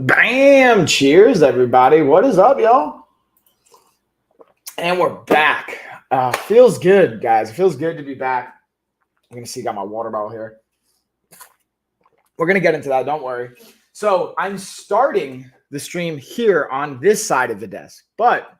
Bam! Cheers, everybody. What is up, y'all? And we're back. Feels good, guys. It feels good to be back. I'm going to see, got my water bottle here. We're going to get into that. Don't worry. So I'm starting the stream here on this side of the desk, but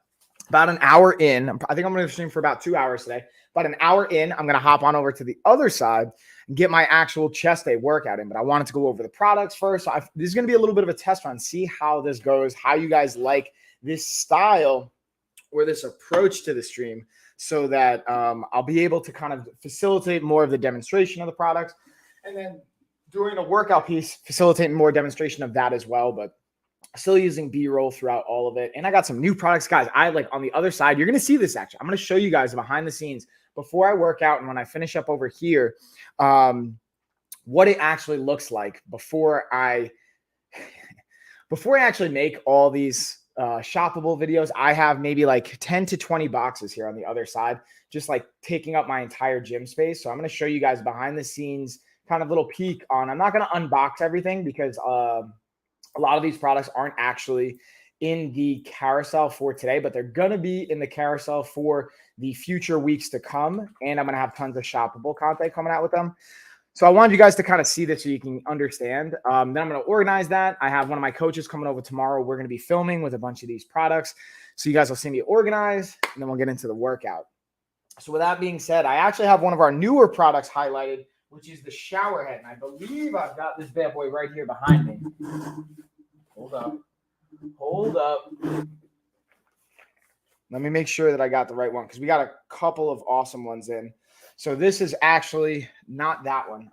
about an hour in, I think I'm going to stream for about 2 hours today. About an hour in, I'm going to hop on over to the other side and get my actual chest day workout in. But I wanted to go over the products first. So this is going to be a little bit of a test run. See how this goes, how you guys like this style or this approach to the stream, so that I'll be able to kind of facilitate more of the demonstration of the products. And then during the workout piece, facilitate more demonstration of that as well. But still using B-roll throughout all of it. And I got some new products, guys. I like on the other side, you're going to see this actually. I'm going to show you guys behind the scenes before I work out and when I finish up over here, what it actually looks like before I actually make all these shoppable videos. I have maybe like 10 to 20 boxes here on the other side, just like taking up my entire gym space. So I'm going to show you guys behind the scenes kind of little peek on, I'm not going to unbox everything because a lot of these products aren't actually in the carousel for today, but they're going to be in the carousel for the future weeks to come. And I'm going to have tons of shoppable content coming out with them. So I wanted you guys to kind of see this so you can understand. Then I'm going to organize that. I have one of my coaches coming over tomorrow. We're going to be filming with a bunch of these products. So you guys will see me organize, and then we'll get into the workout. So with that being said, I actually have one of our newer products highlighted, which is the shower head. And I believe I've got this bad boy right here behind me. Hold up. Hold up. Let me make sure that I got the right one because we got a couple of awesome ones in. So this is actually not that one.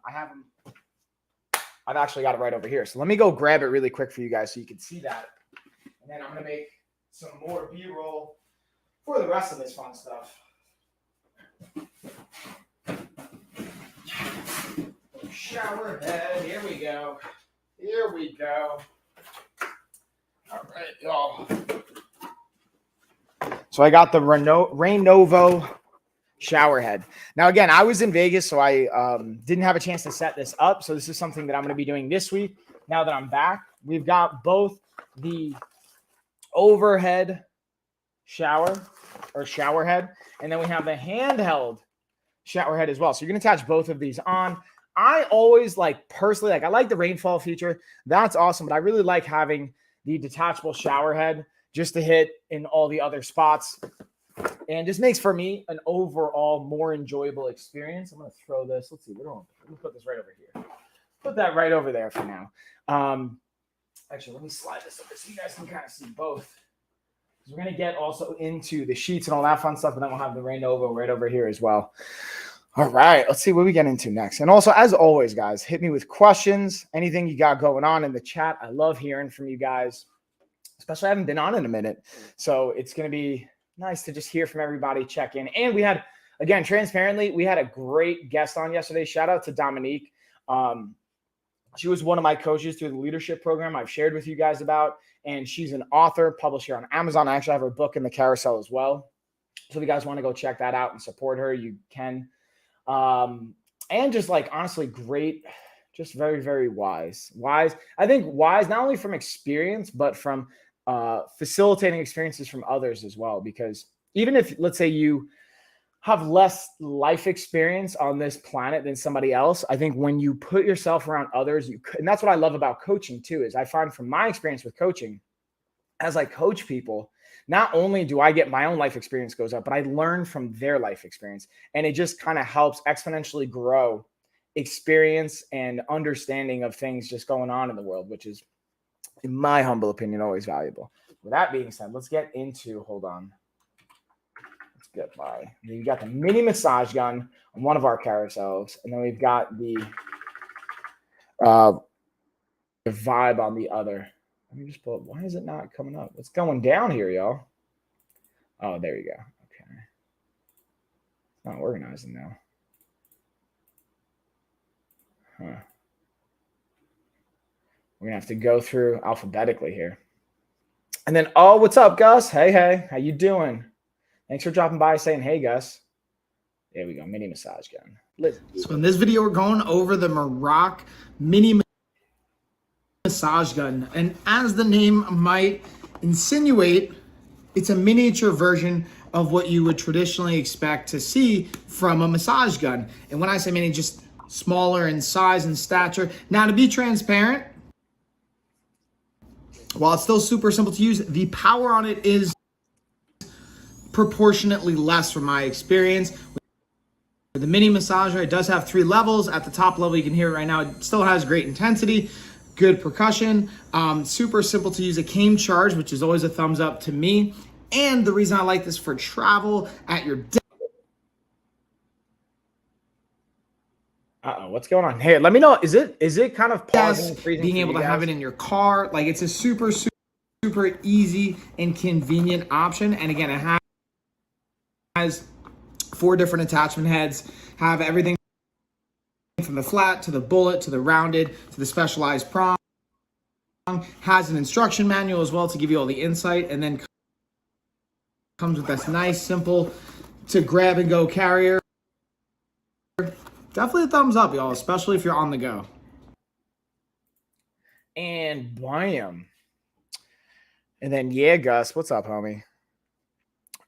I've actually got it right over here. So let me go grab it really quick for you guys so you can see that. And then I'm going to make some more B-roll for the rest of this fun stuff. Shower head. Here we go. Here we go. All right, y'all. So I got the Renovo shower head. Now, again, I was in Vegas, so I didn't have a chance to set this up. So this is something that I'm going to be doing this week. Now that I'm back, we've got both the overhead shower head, and then we have the handheld shower head as well. So you're going to attach both of these on. I always personally, I like the rainfall feature. That's awesome. But I really like having the detachable shower head just to hit in all the other spots. And just makes for me an overall more enjoyable experience. I'm going to throw this. Let's see. Let me put this right over here. Put that right over there for now. Actually, let me slide this over so you guys can kind of see both. We're going to get also into the sheets and all that fun stuff, and then we'll have the Renovo right over here as well. All right, let's see what we get into next. And also, as always, guys, hit me with questions, anything you got going on in the chat. I love hearing from you guys, especially I haven't been on in a minute. So it's going to be nice to just hear from everybody, check in. And we had, again, transparently, we had a great guest on yesterday. Shout out to Dominique. She was one of my coaches through the leadership program I've shared with you guys about. And she's an author, published here on Amazon. I actually have her book in the carousel as well. So if you guys want to go check that out and support her, you can. And just honestly, great, just very, very wise. I think wise, not only from experience, but from facilitating experiences from others as well. Because even if, let's say, you have less life experience on this planet than somebody else, I think when you put yourself around others, and that's what I love about coaching too, is I find from my experience with coaching, as I coach people, not only do I get my own life experience goes up, but I learn from their life experience. And it just kind of helps exponentially grow experience and understanding of things just going on in the world, which is, in my humble opinion, always valuable. With that being said, let's get into, hold on. Let's get by. You got the mini massage gun on one of our carousels, and then we've got the vibe on the other. Let me just pull up. Why is it not coming up? What's going down here, y'all? Oh, there you go. Okay. It's not organizing now. Huh. We're going to have to go through alphabetically here. And then, oh, what's up, Gus? Hey. How you doing? Thanks for dropping by saying, hey, Gus. There we go. Mini massage gun. So in this video, we're going over the Maroc mini massage gun, and as the name might insinuate, it's a miniature version of what you would traditionally expect to see from a massage gun. And when I say mini, just smaller in size and stature. Now, to be transparent, while it's still super simple to use, the power on it is proportionately less from my experience. The mini massager, it does have 3 levels. At the top level, you can hear it right now. It still has great intensity, good percussion, super simple to use. It came charged, which is always a thumbs up to me. And the reason I like this for travel at your what's going on here? Let me know. Is it kind of pausing, freezing, being able to have it in your car? Like, it's a super easy and convenient option. And again, it has 4 different attachment heads, have everything from the flat to the bullet to the rounded to the specialized prong. Has an instruction manual as well to give you all the insight, and then comes with this nice, simple to grab and go carrier. Definitely a thumbs up, y'all, especially if you're on the go. And blam. And then, yeah, Gus, what's up, homie?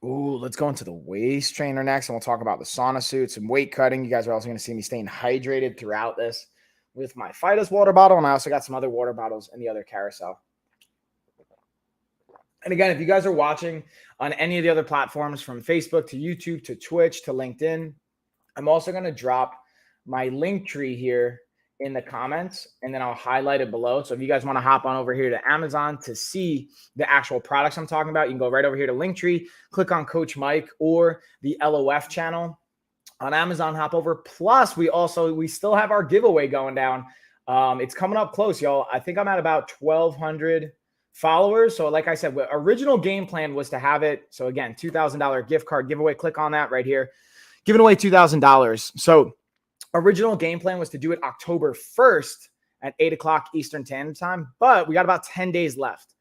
Ooh, let's go into the waist trainer next, and we'll talk about the sauna suits and weight cutting. You guys are also going to see me staying hydrated throughout this with my Fidus water bottle, and I also got some other water bottles in the other carousel. And again, if you guys are watching on any of the other platforms, from Facebook to YouTube to Twitch to LinkedIn, I'm also going to drop my link tree here in the comments, and then I'll highlight it below. So if you guys want to hop on over here to Amazon to see the actual products I'm talking about, you can go right over here to Linktree, click on Coach Mike or the LOF channel on Amazon, hop over. Plus, we still have our giveaway going down. It's coming up close, y'all. I think I'm at about 1,200 followers. So like I said, original game plan was to have it. So again, $2,000 gift card giveaway. Click on that right here. Giving away $2,000. So original game plan was to do it October 1st at 8 o'clock Eastern Standard Time, but we got about 10 days left.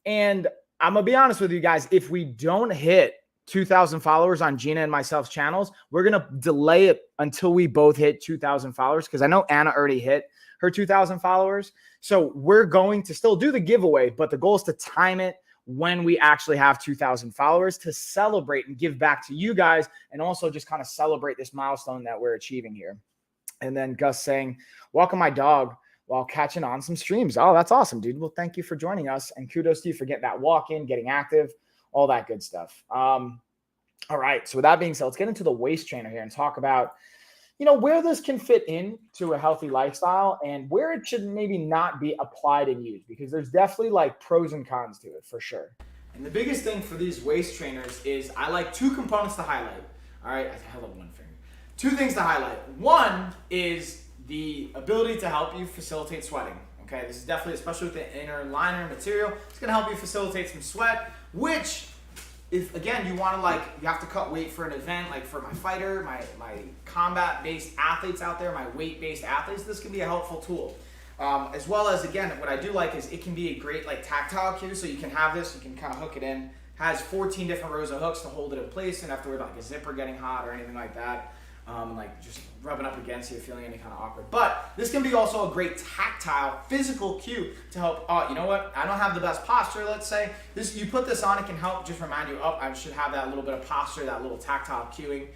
And I'm going to be honest with you guys, if we don't hit 2,000 followers on Gina and myself's channels, we're going to delay it until we both hit 2,000 followers, because I know Anna already hit her 2,000 followers. So we're going to still do the giveaway, but the goal is to time it when we actually have 2,000 followers to celebrate and give back to you guys, and also just kind of celebrate this milestone that we're achieving here. And then Gus saying, walking my dog while catching on some streams. Oh, that's awesome, dude. Well, thank you for joining us, and kudos to you for getting that walk in, getting active, all that good stuff. All right. So with that being said, let's get into the waist trainer here and talk about, where this can fit into a healthy lifestyle and where it should maybe not be applied and used, because there's definitely like pros and cons to it for sure. And the biggest thing for these waist trainers is I like 2 components to highlight. All right. I held up one finger. 2 things to highlight. One is the ability to help you facilitate sweating. Okay. This is definitely, especially with the inner liner material, it's going to help you facilitate some sweat, which, if again you want to you have to cut weight for an event, like for my fighter, my combat-based athletes out there, my weight-based athletes, this can be a helpful tool. As well as, again, what I do like is it can be a great tactile cue. So you can have this, you can kind of hook it in. Has 14 different rows of hooks to hold it in place, and have to worry about a zipper getting hot or anything like that. Just rubbing up against you, feeling any kind of awkward. But this can be also a great tactile, physical cue to help. You know what? I don't have the best posture. Let's say this. You put this on, it can help just remind you. I should have that little bit of posture, that little tactile cueing.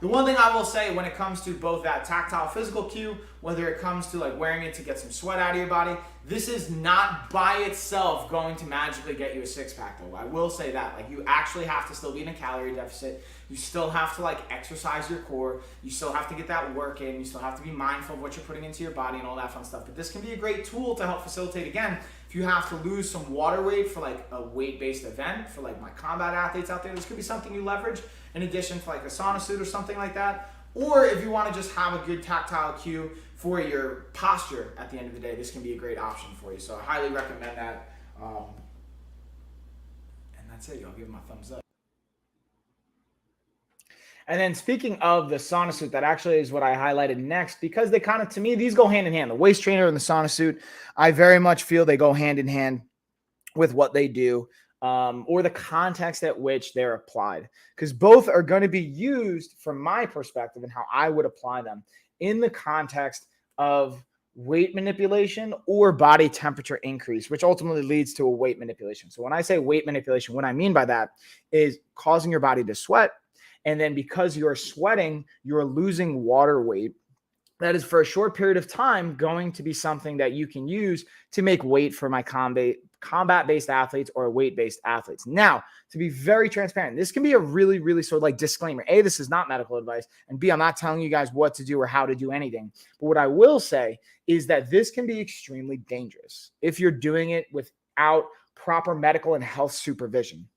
The one thing I will say when it comes to both that tactile physical cue, whether it comes to wearing it to get some sweat out of your body, this is not by itself going to magically get you a 6-pack though. I will say that. You actually have to still be in a calorie deficit. You still have to exercise your core. You still have to get that work in. You still have to be mindful of what you're putting into your body and all that fun stuff. But this can be a great tool to help facilitate, again, if you have to lose some water weight for a weight-based event, for my combat athletes out there, this could be something you leverage in addition to a sauna suit or something like that. Or if you want to just have a good tactile cue for your posture at the end of the day, this can be a great option for you. So I highly recommend that. And that's it. I'll give them a thumbs up. And then speaking of the sauna suit, that actually is what I highlighted next, because they kind of, to me, these go hand in hand. The waist trainer and the sauna suit, I very much feel they go hand in hand with what they do. Or the context at which they're applied, because both are going to be used from my perspective and how I would apply them in the context of weight manipulation or body temperature increase, which ultimately leads to a weight manipulation. So when I say weight manipulation, what I mean by that is causing your body to sweat. And then because you're sweating, you're losing water weight. That is for a short period of time going to be something that you can use to make weight for my combat-based athletes or weight-based athletes. Now, to be very transparent, this can be a really, really sort of like disclaimer. A, this is not medical advice. And B, I'm not telling you guys what to do or how to do anything. But what I will say is that this can be extremely dangerous if you're doing it without proper medical and health supervision.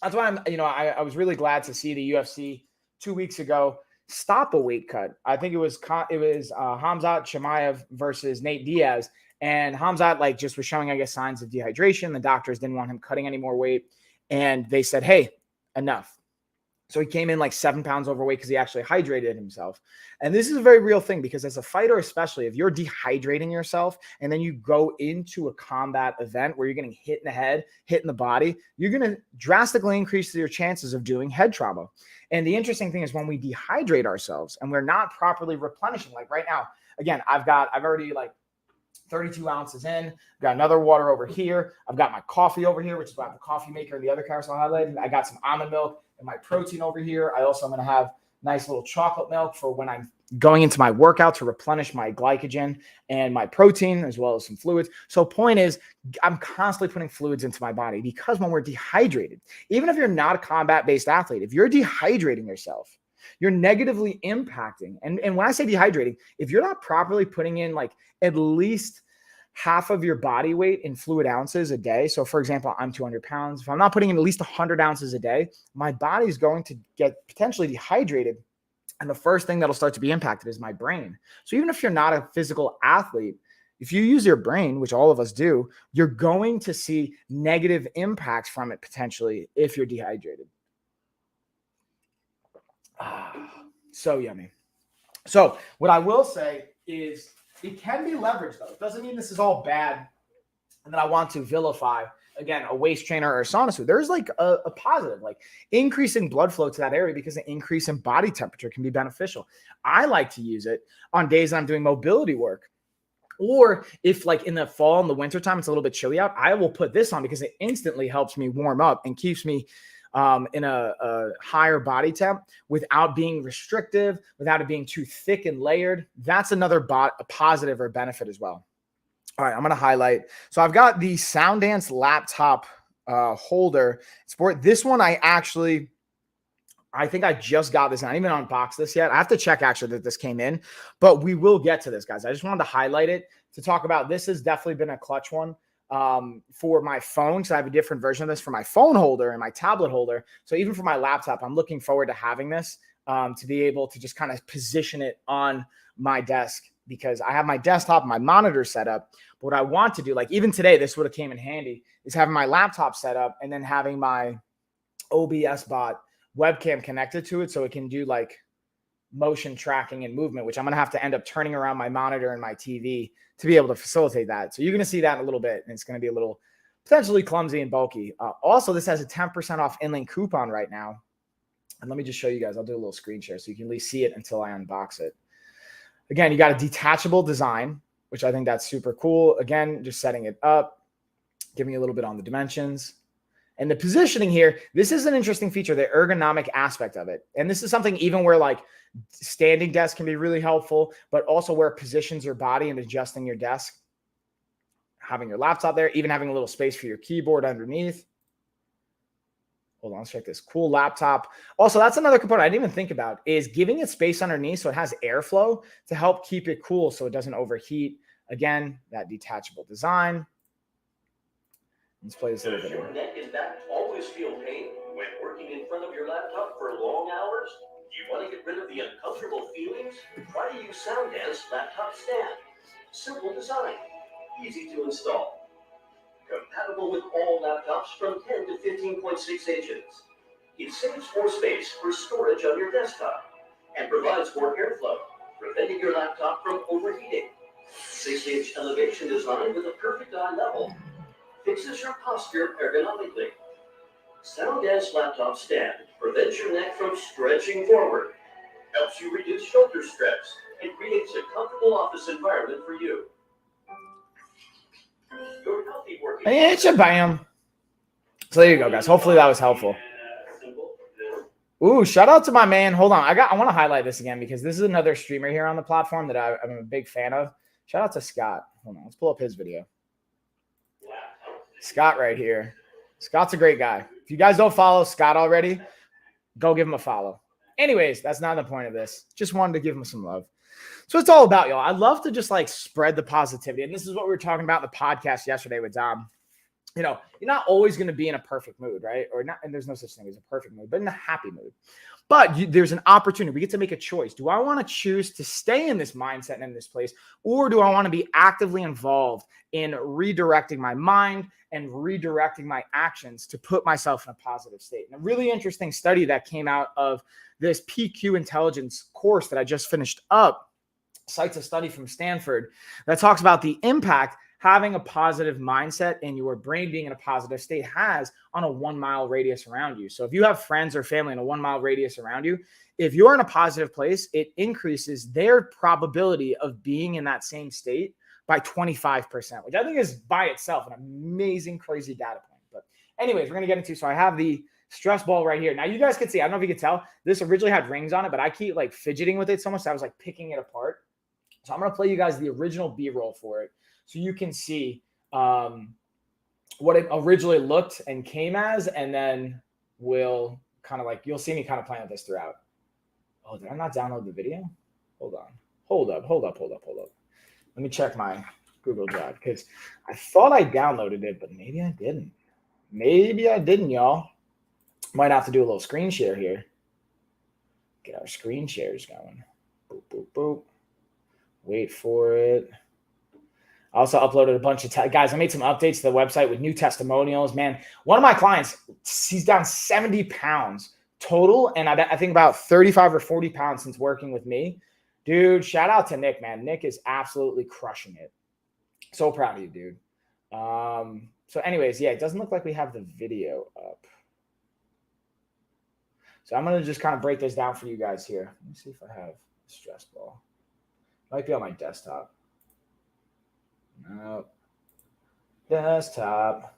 That's why I was really glad to see the UFC 2 weeks ago stop a weight cut. I think it was Khamzat Chimaev versus Nate Diaz. And Khamzat just was showing, I guess, signs of dehydration. The doctors didn't want him cutting any more weight. And they said, hey, enough. So he came in 7 pounds overweight because he actually hydrated himself. And this is a very real thing because as a fighter, especially if you're dehydrating yourself and then you go into a combat event where you're getting hit in the head, hit in the body, you're going to drastically increase your chances of doing head trauma. And the interesting thing is when we dehydrate ourselves and we're not properly replenishing, like right now, again, I've already 32 ounces in, got another water over here. I've got my coffee over here, which is about the coffee maker and the other carousel highlighted. I got some almond milk and my protein over here. I also am going to have nice little chocolate milk for when I'm going into my workout to replenish my glycogen and my protein, as well as some fluids. So point is, I'm constantly putting fluids into my body because when we're dehydrated, even if you're not a combat-based athlete, if you're dehydrating yourself, you're negatively impacting. And when I say dehydrating, if you're not properly putting in at least half of your body weight in fluid ounces a day. So for example, I'm 200 pounds. If I'm not putting in at least 100 ounces a day, my body is going to get potentially dehydrated. And the first thing that'll start to be impacted is my brain. So even if you're not a physical athlete, if you use your brain, which all of us do, you're going to see negative impacts from it potentially if you're dehydrated. So yummy. So what I will say is it can be leveraged though. It doesn't mean this is all bad and that I want to vilify, again, a waist trainer or a sauna suit. There's a positive, increase in blood flow to that area because an increase in body temperature can be beneficial. I like to use it on days that I'm doing mobility work. Or if in the fall and the winter time, it's a little bit chilly out, I will put this on because it instantly helps me warm up and keeps me in a higher body temp without being restrictive, without it being too thick and layered. That's another a positive or benefit as well. All right, I'm going to highlight. So I've got the Soundance laptop holder sport. This one I think I just got this. I didn't even unbox this yet. I have to check actually that this came in, but we will get to this, guys. I just wanted to highlight it to talk about. This has definitely been a clutch one for my phone. So I have a different version of this for my phone holder and my tablet holder. So even for my laptop, I'm looking forward to having this to be able to just kind of position it on my desk because I have my desktop, my monitor set up. But what I want to do, even today, this would have came in handy, is having my laptop set up and then having my OBS bot webcam connected to it so it can do motion tracking and movement, which I'm going to have to end up turning around my monitor and my TV to be able to facilitate that. So you're going to see that in a little bit, and it's going to be a little potentially clumsy and bulky. Also, this has a 10% off inlink coupon right now. And let me just show you guys. I'll do a little screen share so you can at least see it until I unbox it. Again, you got a detachable design, which I think that's super cool. Again, just setting it up, giving you a little bit on the dimensions. And the positioning here, this is an interesting feature, the ergonomic aspect of it. And this is something even where standing desk can be really helpful, but also where it positions your body and adjusting your desk, having your laptop there, even having a little space for your keyboard underneath. Hold on, let's check this. Cool laptop. Also, that's another component I didn't even think about is giving it space underneath so it has airflow to help keep it cool so it doesn't overheat. Again, that detachable design. Let's play this a little bit. Does your neck and back always feel pain when working in front of your laptop for long hours? Do you want to get rid of the uncomfortable feelings? Try to use Soundance laptop stand. Simple design, easy to install. Compatible with all laptops from 10 to 15.6 inches. It saves more space for storage on your desktop and provides more airflow, preventing your laptop from overheating. 6-inch elevation design with a perfect eye level. Fixes your posture ergonomically. Soundance laptop stand prevents your neck from stretching forward, helps you reduce shoulder stress, and creates a comfortable office environment for you. It's a bam. So there you go, guys. Hopefully that was helpful. Ooh, shout out to my man. Hold on. I want to highlight this again because this is another streamer here on the platform that I'm a big fan of. Shout out to Scott. Hold on. Let's pull up his video. Scott right here. Scott's a great guy. If you guys don't follow Scott already, go give him a follow. Anyways, that's not the point of this. Just wanted to give him some love. So it's all about, y'all. I love to just like spread the positivity. And this is what we were talking about in the podcast yesterday with Dom. You know, you're not always going to be in a perfect mood, right? Or not, and there's no such thing as a perfect mood, but in a happy mood. But there's an opportunity. We get to make a choice. Do I want to choose to stay in this mindset and in this place, or do I want to be actively involved in redirecting my mind and redirecting my actions to put myself in a positive state? And a really interesting study that came out of this PQ Intelligence course that I just finished up cites a study from Stanford that talks about the impact having a positive mindset and your brain being in a positive state has on a 1 mile radius around you. So if you have friends or family in a 1 mile radius around you, if you're in a positive place, it increases their probability of being in that same state by 25%, which I think is by itself an amazing, crazy data point. But anyways, we're going to get into, so I have the stress ball right here. Now you guys can see, I don't know if you can tell, this originally had rings on it, but I keep like fidgeting with it so much that I was like picking it apart. So I'm going to play you guys the original B-roll for it, so you can see what it originally looked and came as, and then we'll kind of like, you'll see me kind of playing with this throughout. Oh, did I not download the video? Hold on. Hold up. Let me check my Google Drive because I thought I downloaded it, but maybe I didn't. Y'all. Might have to do a little screen share here. Get our screen shares going. Boop, boop, boop. Wait for it. I also uploaded a bunch of guys. I made some updates to the website with new testimonials. Man, one of my clients, he's down 70 pounds total, and I think about 35 or 40 pounds since working with me. Dude, shout out to Nick, man. Nick is absolutely crushing it. So proud of you, dude. So anyways, yeah, it doesn't look like we have the video up. So I'm going to just kind of break this down for you guys here. Let me see if I have a stress ball. Might be on my desktop. No. Desktop.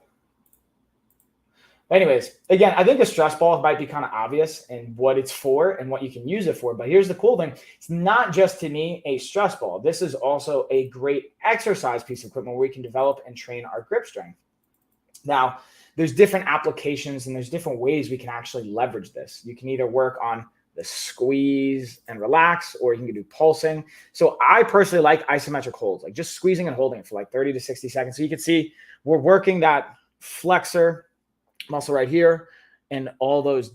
Anyways, again, I think a stress ball might be kind of obvious in what it's for and what you can use it for. But here's the cool thing. It's not just, to me, a stress ball. This is also a great exercise piece of equipment where we can develop and train our grip strength. Now, there's different applications and there's different ways we can actually leverage this. You can either work on the squeeze and relax, or you can do pulsing. So I personally like isometric holds, like just squeezing and holding it for like 30 to 60 seconds. So you can see we're working that flexor muscle right here and all those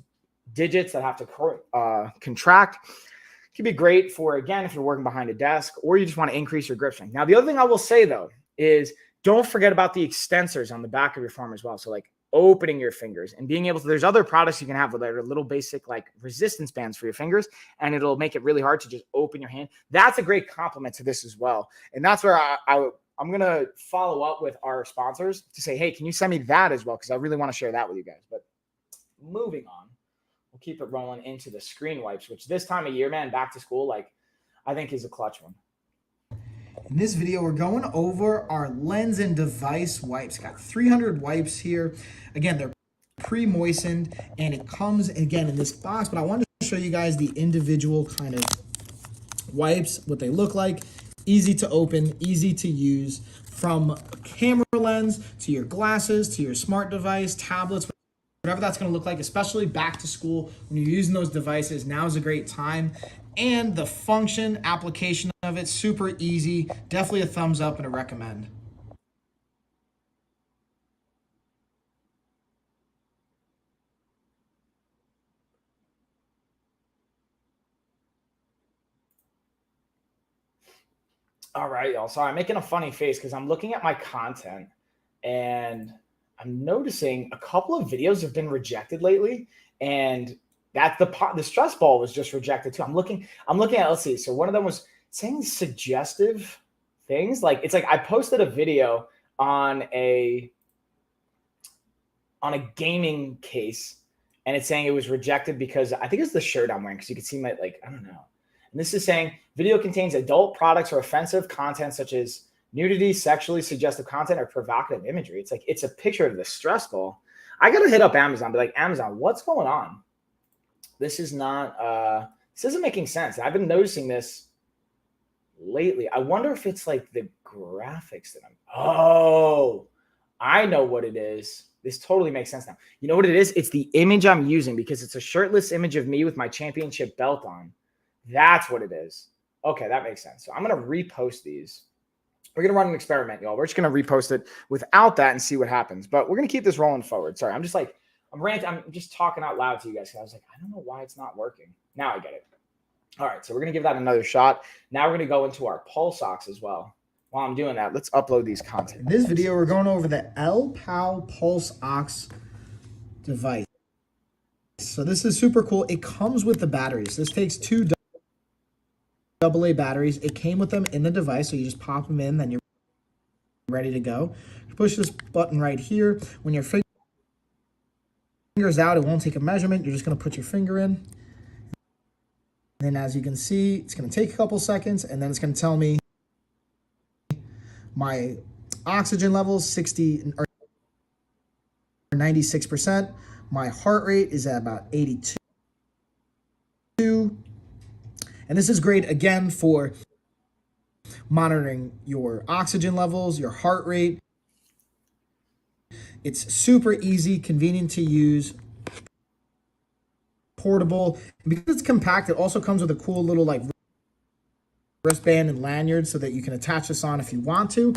digits that have to contract. It can be great for, again, if you're working behind a desk or you just want to increase your grip strength. Now, the other thing I will say, though, is don't forget about the extensors on the back of your forearm as well. So like opening your fingers and being able to, there's other products you can have that are little basic like resistance bands for your fingers, and it'll make it really hard to just open your hand. That's a great compliment to this as well. And that's where I'm going to follow up with our sponsors to say, hey, can you send me that as well? Because I really want to share that with you guys. But moving on, we'll keep it rolling into the screen wipes, which this time of year, man, back to school, like I think is a clutch one. In this video, we're going over our Lenson device wipes. Got 300 wipes here. Again, they're pre-moistened, and it comes, again, in this box, but I wanted to show you guys the individual kind of wipes, what they look like. Easy to open, easy to use, from camera lens to your glasses, to your smart device, tablets, whatever that's going to look like, especially back to school when you're using those devices. Now is a great time. And the function, application of it, super easy. Definitely a thumbs up and a recommend. All right, y'all. So I'm making a funny face because I'm looking at my content and I'm noticing a couple of videos have been rejected lately, and that's the stress ball was just rejected too. I'm looking at, let's see. So one of them was saying suggestive things. Like, it's like I posted a video on a gaming case, and it's saying it was rejected because I think it's the shirt I'm wearing, because you can see my, like, I don't know. And this is saying video contains adult products or offensive content such as Nudity, sexually suggestive content, or provocative imagery. It's like, it's a picture of the stress ball. I got to hit up Amazon, be like, Amazon, what's going on? This is not, this isn't making sense. I've been noticing this lately. I wonder if it's like the graphics that oh, I know what it is. This totally makes sense now. You know what it is? It's the image I'm using because it's a shirtless image of me with my championship belt on. That's what it is. Okay, that makes sense. So I'm going to repost these. We're going to run an experiment, y'all. We're just going to repost it without that and see what happens. But we're going to keep this rolling forward. Sorry, I'm just like, I'm just talking out loud to you guys. I was like, I don't know why it's not working. Now I get it. All right, so we're going to give that another shot. Now we're going to go into our pulse ox as well. While I'm doing that, let's upload these content. In this video, we're going over the YALL Pulse Ox device. So this is super cool. It comes with the batteries. This takes 2 AA batteries. It came with them in the device, so you just pop them in, then you're ready to go. You push this button right here. When your finger's out, it won't take a measurement. You're just going to put your finger in. And then as you can see, it's going to take a couple seconds, and then it's going to tell me my oxygen levels 60 or 96%. My heart rate is at about 82. And this is great again for monitoring your oxygen levels, your heart rate. It's super easy, convenient to use, portable. And because it's compact, it also comes with a cool little like wristband and lanyard so that you can attach this on if you want to.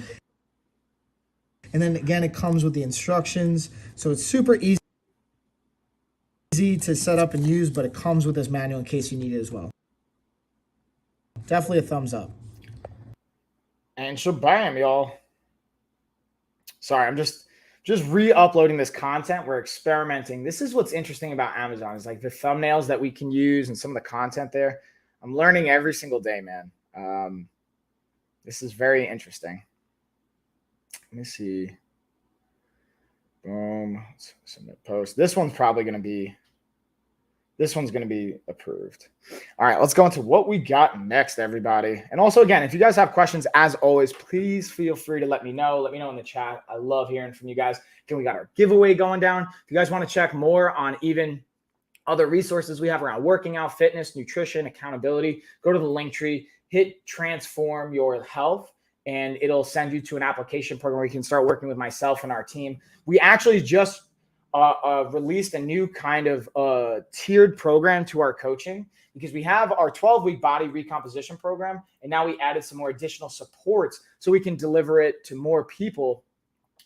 And then again, it comes with the instructions. So it's super easy to set up and use, but it comes with this manual in case you need it as well. Definitely a thumbs up. And shabam, y'all. Sorry, I'm just re-uploading this content. We're experimenting. This is what's interesting about Amazon is like the thumbnails that we can use and some of the content there. I'm learning every single day, man. This is very interesting. Let me see. Boom. Let's submit post. This one's going to be approved. All right, let's go into what we got next, everybody. And also, again, if you guys have questions, as always, please feel free to let me know. Let me know in the chat. I love hearing from you guys. Again, we got our giveaway going down. If you guys want to check more on even other resources we have around working out, fitness, nutrition, accountability, go to the link tree, hit Transform Your Health, and it'll send you to an application program where you can start working with myself and our team. We actually just released a new kind of tiered program to our coaching because we have our 12-week body recomposition program, and now we added some more additional supports so we can deliver it to more people.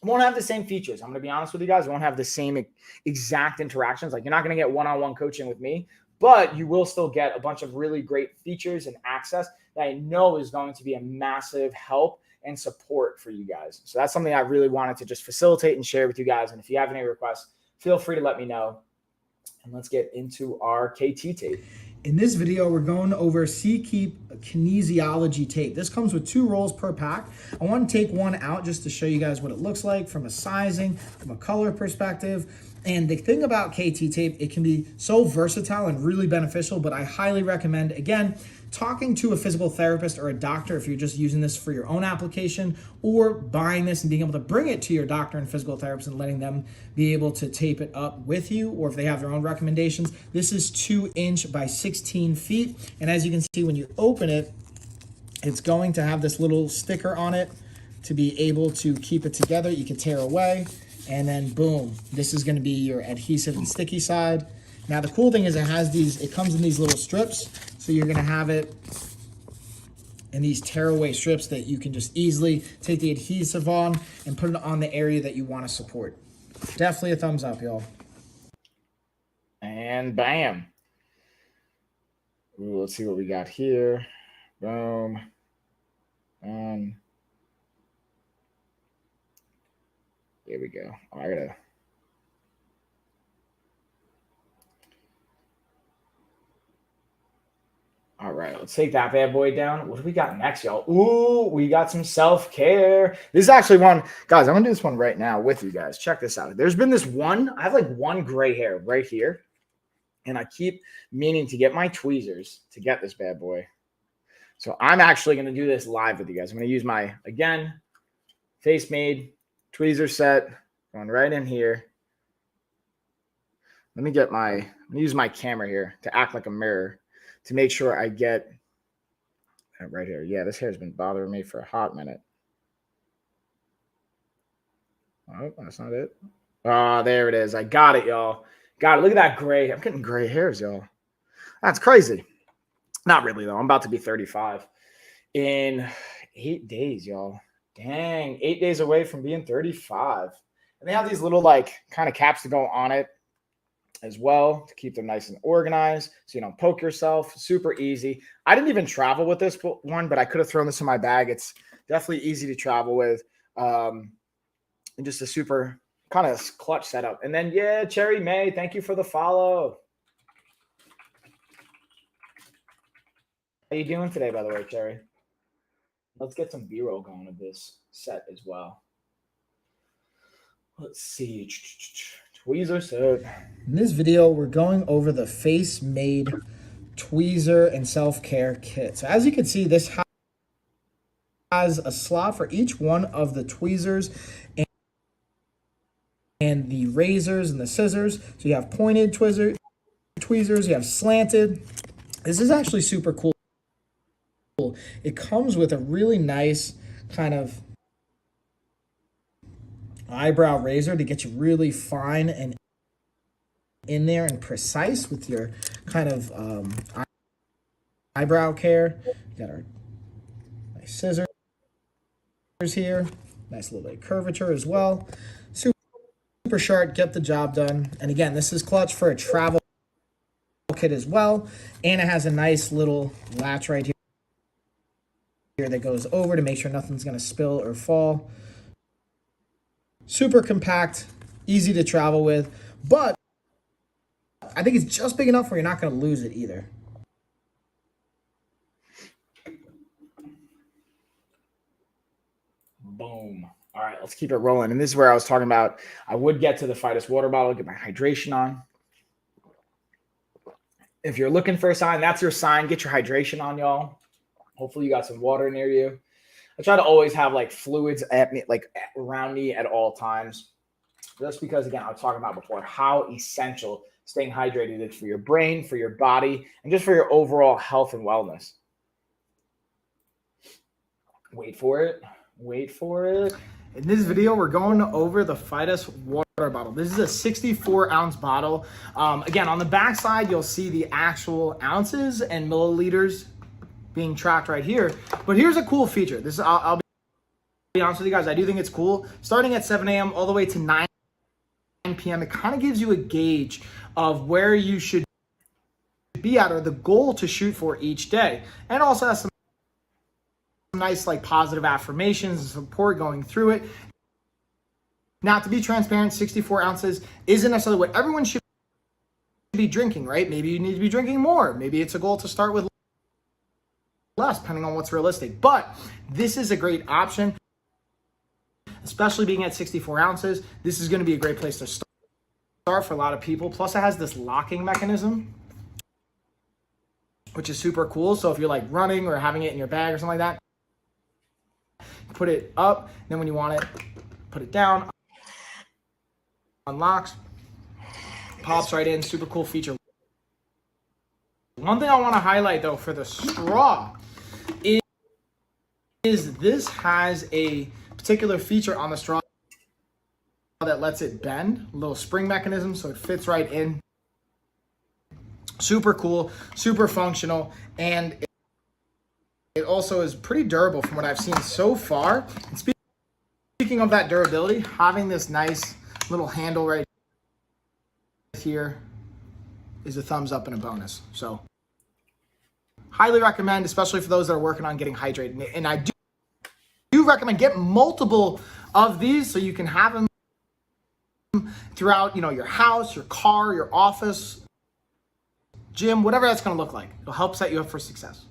It won't have the same features. I'm going to be honest with you guys. It won't have the same exact interactions. Like, you're not going to get one-on-one coaching with me, but you will still get a bunch of really great features and access that I know is going to be a massive help and support for you guys. So that's something I really wanted to just facilitate and share with you guys. And if you have any requests, feel free to let me know. And let's get into our KT tape. In this video, we're going over Seakeep kinesiology tape. This comes with 2 rolls per pack. I want to take one out just to show you guys what it looks like from a sizing, from a color perspective. And the thing about KT tape, it can be so versatile and really beneficial, but I highly recommend, again, talking to a physical therapist or a doctor if you're just using this for your own application, or buying this and being able to bring it to your doctor and physical therapist and letting them be able to tape it up with you, or if they have their own recommendations. This is 2 inch by 16 feet. And as you can see, when you open it, it's going to have this little sticker on it to be able to keep it together. You can tear away, and then boom, this is going to be your adhesive and sticky side. Now the cool thing is it comes in these little strips, so you're going to have it in these tearaway strips that you can just easily take the adhesive on and put it on the area that you want to support. Definitely a thumbs up, y'all. And bam. Ooh, let's see what we got here. Boom. Here we go. Oh, I gotta. All right, let's take that bad boy down. What do we got next, y'all? Ooh, we got some self-care. This is actually one, guys, I'm gonna do this one right now with you guys. Check this out. There's been this one, I have like one gray hair right here, and I keep meaning to get my tweezers to get this bad boy. So I'm actually going to do this live with you guys. I'm going to use my, again, Facemade tweezer set going right in here. Let me get my, I'm going to use my camera here to act like a mirror to make sure I get that right here. Yeah, this hair's been bothering me for a hot minute. Oh, that's not it. Oh, there it is. I got it, y'all. Got it. Look at that gray. I'm getting gray hairs, y'all. That's crazy. Not really, though. I'm about to be 35 in 8 days, y'all. Dang, 8 days away from being 35. And they have these little, like, kind of caps to go on it as well to keep them nice and organized so you don't poke yourself. Super easy. I didn't even travel with this one, but I could have thrown this in my bag. It's definitely easy to travel with. And just a super kind of clutch setup. And then, yeah, Cherry May, thank you for the follow. How you doing today, by the way, Cherry? Let's get some B-roll going of this set as well. Let's see. Tweezer set. In this video, we're going over the Facemade tweezer and self-care kit. So as you can see, this has a slot for each one of the tweezers and the razors and the scissors. So you have pointed tweezers, you have slanted. This is actually super cool. It comes with a really nice kind of eyebrow razor to get you really fine and in there and precise with your kind of eyebrow care. We got our nice scissors here, nice little bit of curvature as well. Super sharp, get the job done. And again, this is clutch for a travel kit as well, and it has a nice little latch right here that goes over to make sure nothing's going to spill or fall. Super compact, easy to travel with, but I think it's just big enough where you're not going to lose it either. Boom. All right, let's keep it rolling. And this is where I was talking about I would get to the Fidus water bottle, get my hydration on. If you're looking for a sign, that's your sign. Get your hydration on, y'all. Hopefully you got some water near you. I try to always have like fluids at me, like around me at all times. Just because, again, I was talking about before how essential staying hydrated is for your brain, for your body, and just for your overall health and wellness. Wait for it. Wait for it. In this video, we're going over the Fidus water bottle. This is a 64-ounce bottle. Again, on the back side, you'll see the actual ounces and milliliters being tracked right here. But here's a cool feature. This I'll be honest with you guys. I do think it's cool. Starting at 7 a.m. all the way to 9 p.m., it kind of gives you a gauge of where you should be at or the goal to shoot for each day. And it also has some nice like positive affirmations and support going through it. Now, to be transparent, 64 ounces isn't necessarily what everyone should be drinking, right? Maybe you need to be drinking more. Maybe it's a goal to start with less, depending on what's realistic. But this is a great option, especially being at 64 ounces. This is going to be a great place to start for a lot of people. Plus, it has this locking mechanism, which is super cool. So if you're like running or having it in your bag or something like that, put it up, then when you want it, put it down, unlocks, pops right in. Super cool feature. One thing I want to highlight though for the straw is this has a particular feature on the straw that lets it bend, a little spring mechanism, so it fits right in. Super cool, super functional, and it also is pretty durable from what I've seen so far. And speaking of that durability, having this nice little handle right here is a thumbs up and a bonus. So highly recommend, especially for those that are working on getting hydrated. And I do recommend get multiple of these so you can have them throughout, your house, your car, your office, gym, whatever that's going to look like. It'll help set you up for success.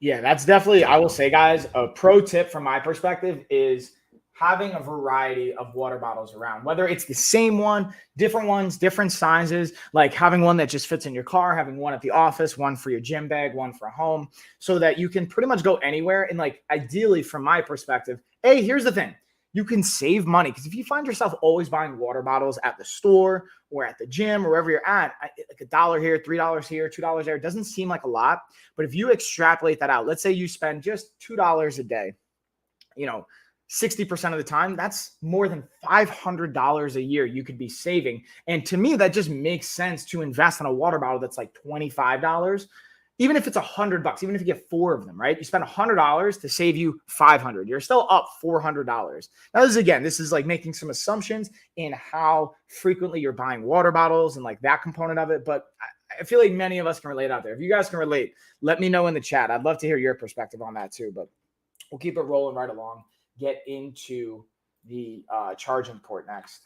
Yeah, that's definitely, I will say, guys, a pro tip from my perspective is having a variety of water bottles around, whether it's the same one, different sizes, like having one that just fits in your car, having one at the office, one for your gym bag, one for home, so that you can pretty much go anywhere. And like, ideally from my perspective, hey, here's the thing. You can save money, because if you find yourself always buying water bottles at the store or at the gym or wherever you're at, like $1 here, $3 here, $2 there, it doesn't seem like a lot. But if you extrapolate that out, let's say you spend just $2 a day, 60% of the time, that's more than $500 a year you could be saving. And to me, that just makes sense to invest in a water bottle that's like $25. Even if it's $100, even if you get 4 of them, right? You spend $100 to save you $500. You're still up $400. Now, this is like making some assumptions in how frequently you're buying water bottles and like that component of it. But I feel like many of us can relate out there. If you guys can relate, let me know in the chat. I'd love to hear your perspective on that too. But we'll keep it rolling right along. Get into the charging port next.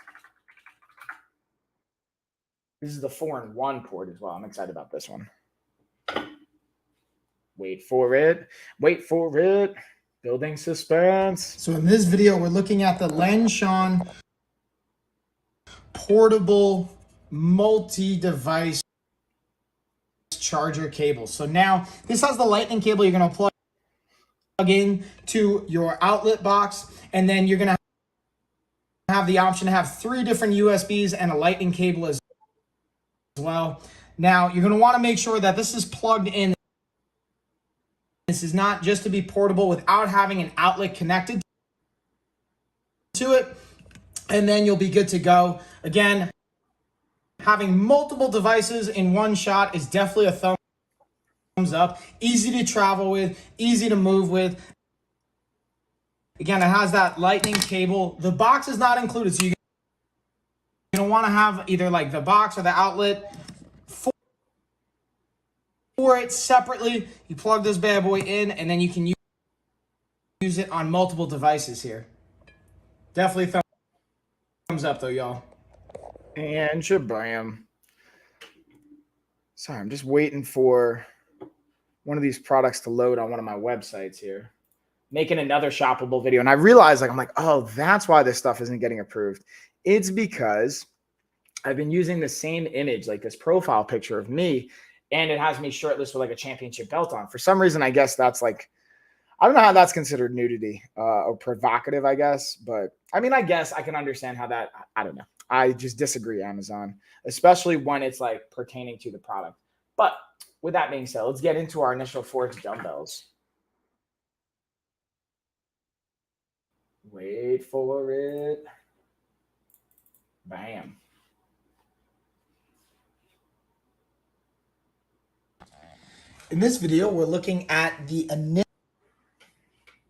This is the 4-in-1 port as well. I'm excited about this one. Wait for it. Building suspense. So in this video, we're looking at the Lenson portable multi-device charger cable. So now this has the lightning cable you're going to plug in to your outlet box, and then you're going to have the option to have 3 different USBs and a lightning cable as well. Now you're going to want to make sure that this is plugged in. This is not just to be portable without having an outlet connected to it, and then you'll be good to go. Again, having multiple devices in one shot is definitely a thumbs up. Easy to travel with, easy to move with. Again, it has that lightning cable. The box is not included, so you're going to want to have either like the box or the outlet for it separately. You plug this bad boy in, and then you can use it on multiple devices here. Definitely thumbs up though, y'all. And shabam. Sorry, I'm just waiting for one of these products to load on one of my websites here. Making another shoppable video. And I realized, I'm like, oh, that's why this stuff isn't getting approved. It's because I've been using the same image, like this profile picture of me, and it has me shirtless with like a championship belt on. For some reason, I guess that's like, I don't know how that's considered nudity or provocative, I guess. But I mean, I guess I can understand how that, I don't know. I just disagree, Amazon, especially when it's like pertaining to the product. But with that being said, let's get into our initial forged dumbbells. Wait for it. Bam. In this video, we're looking at the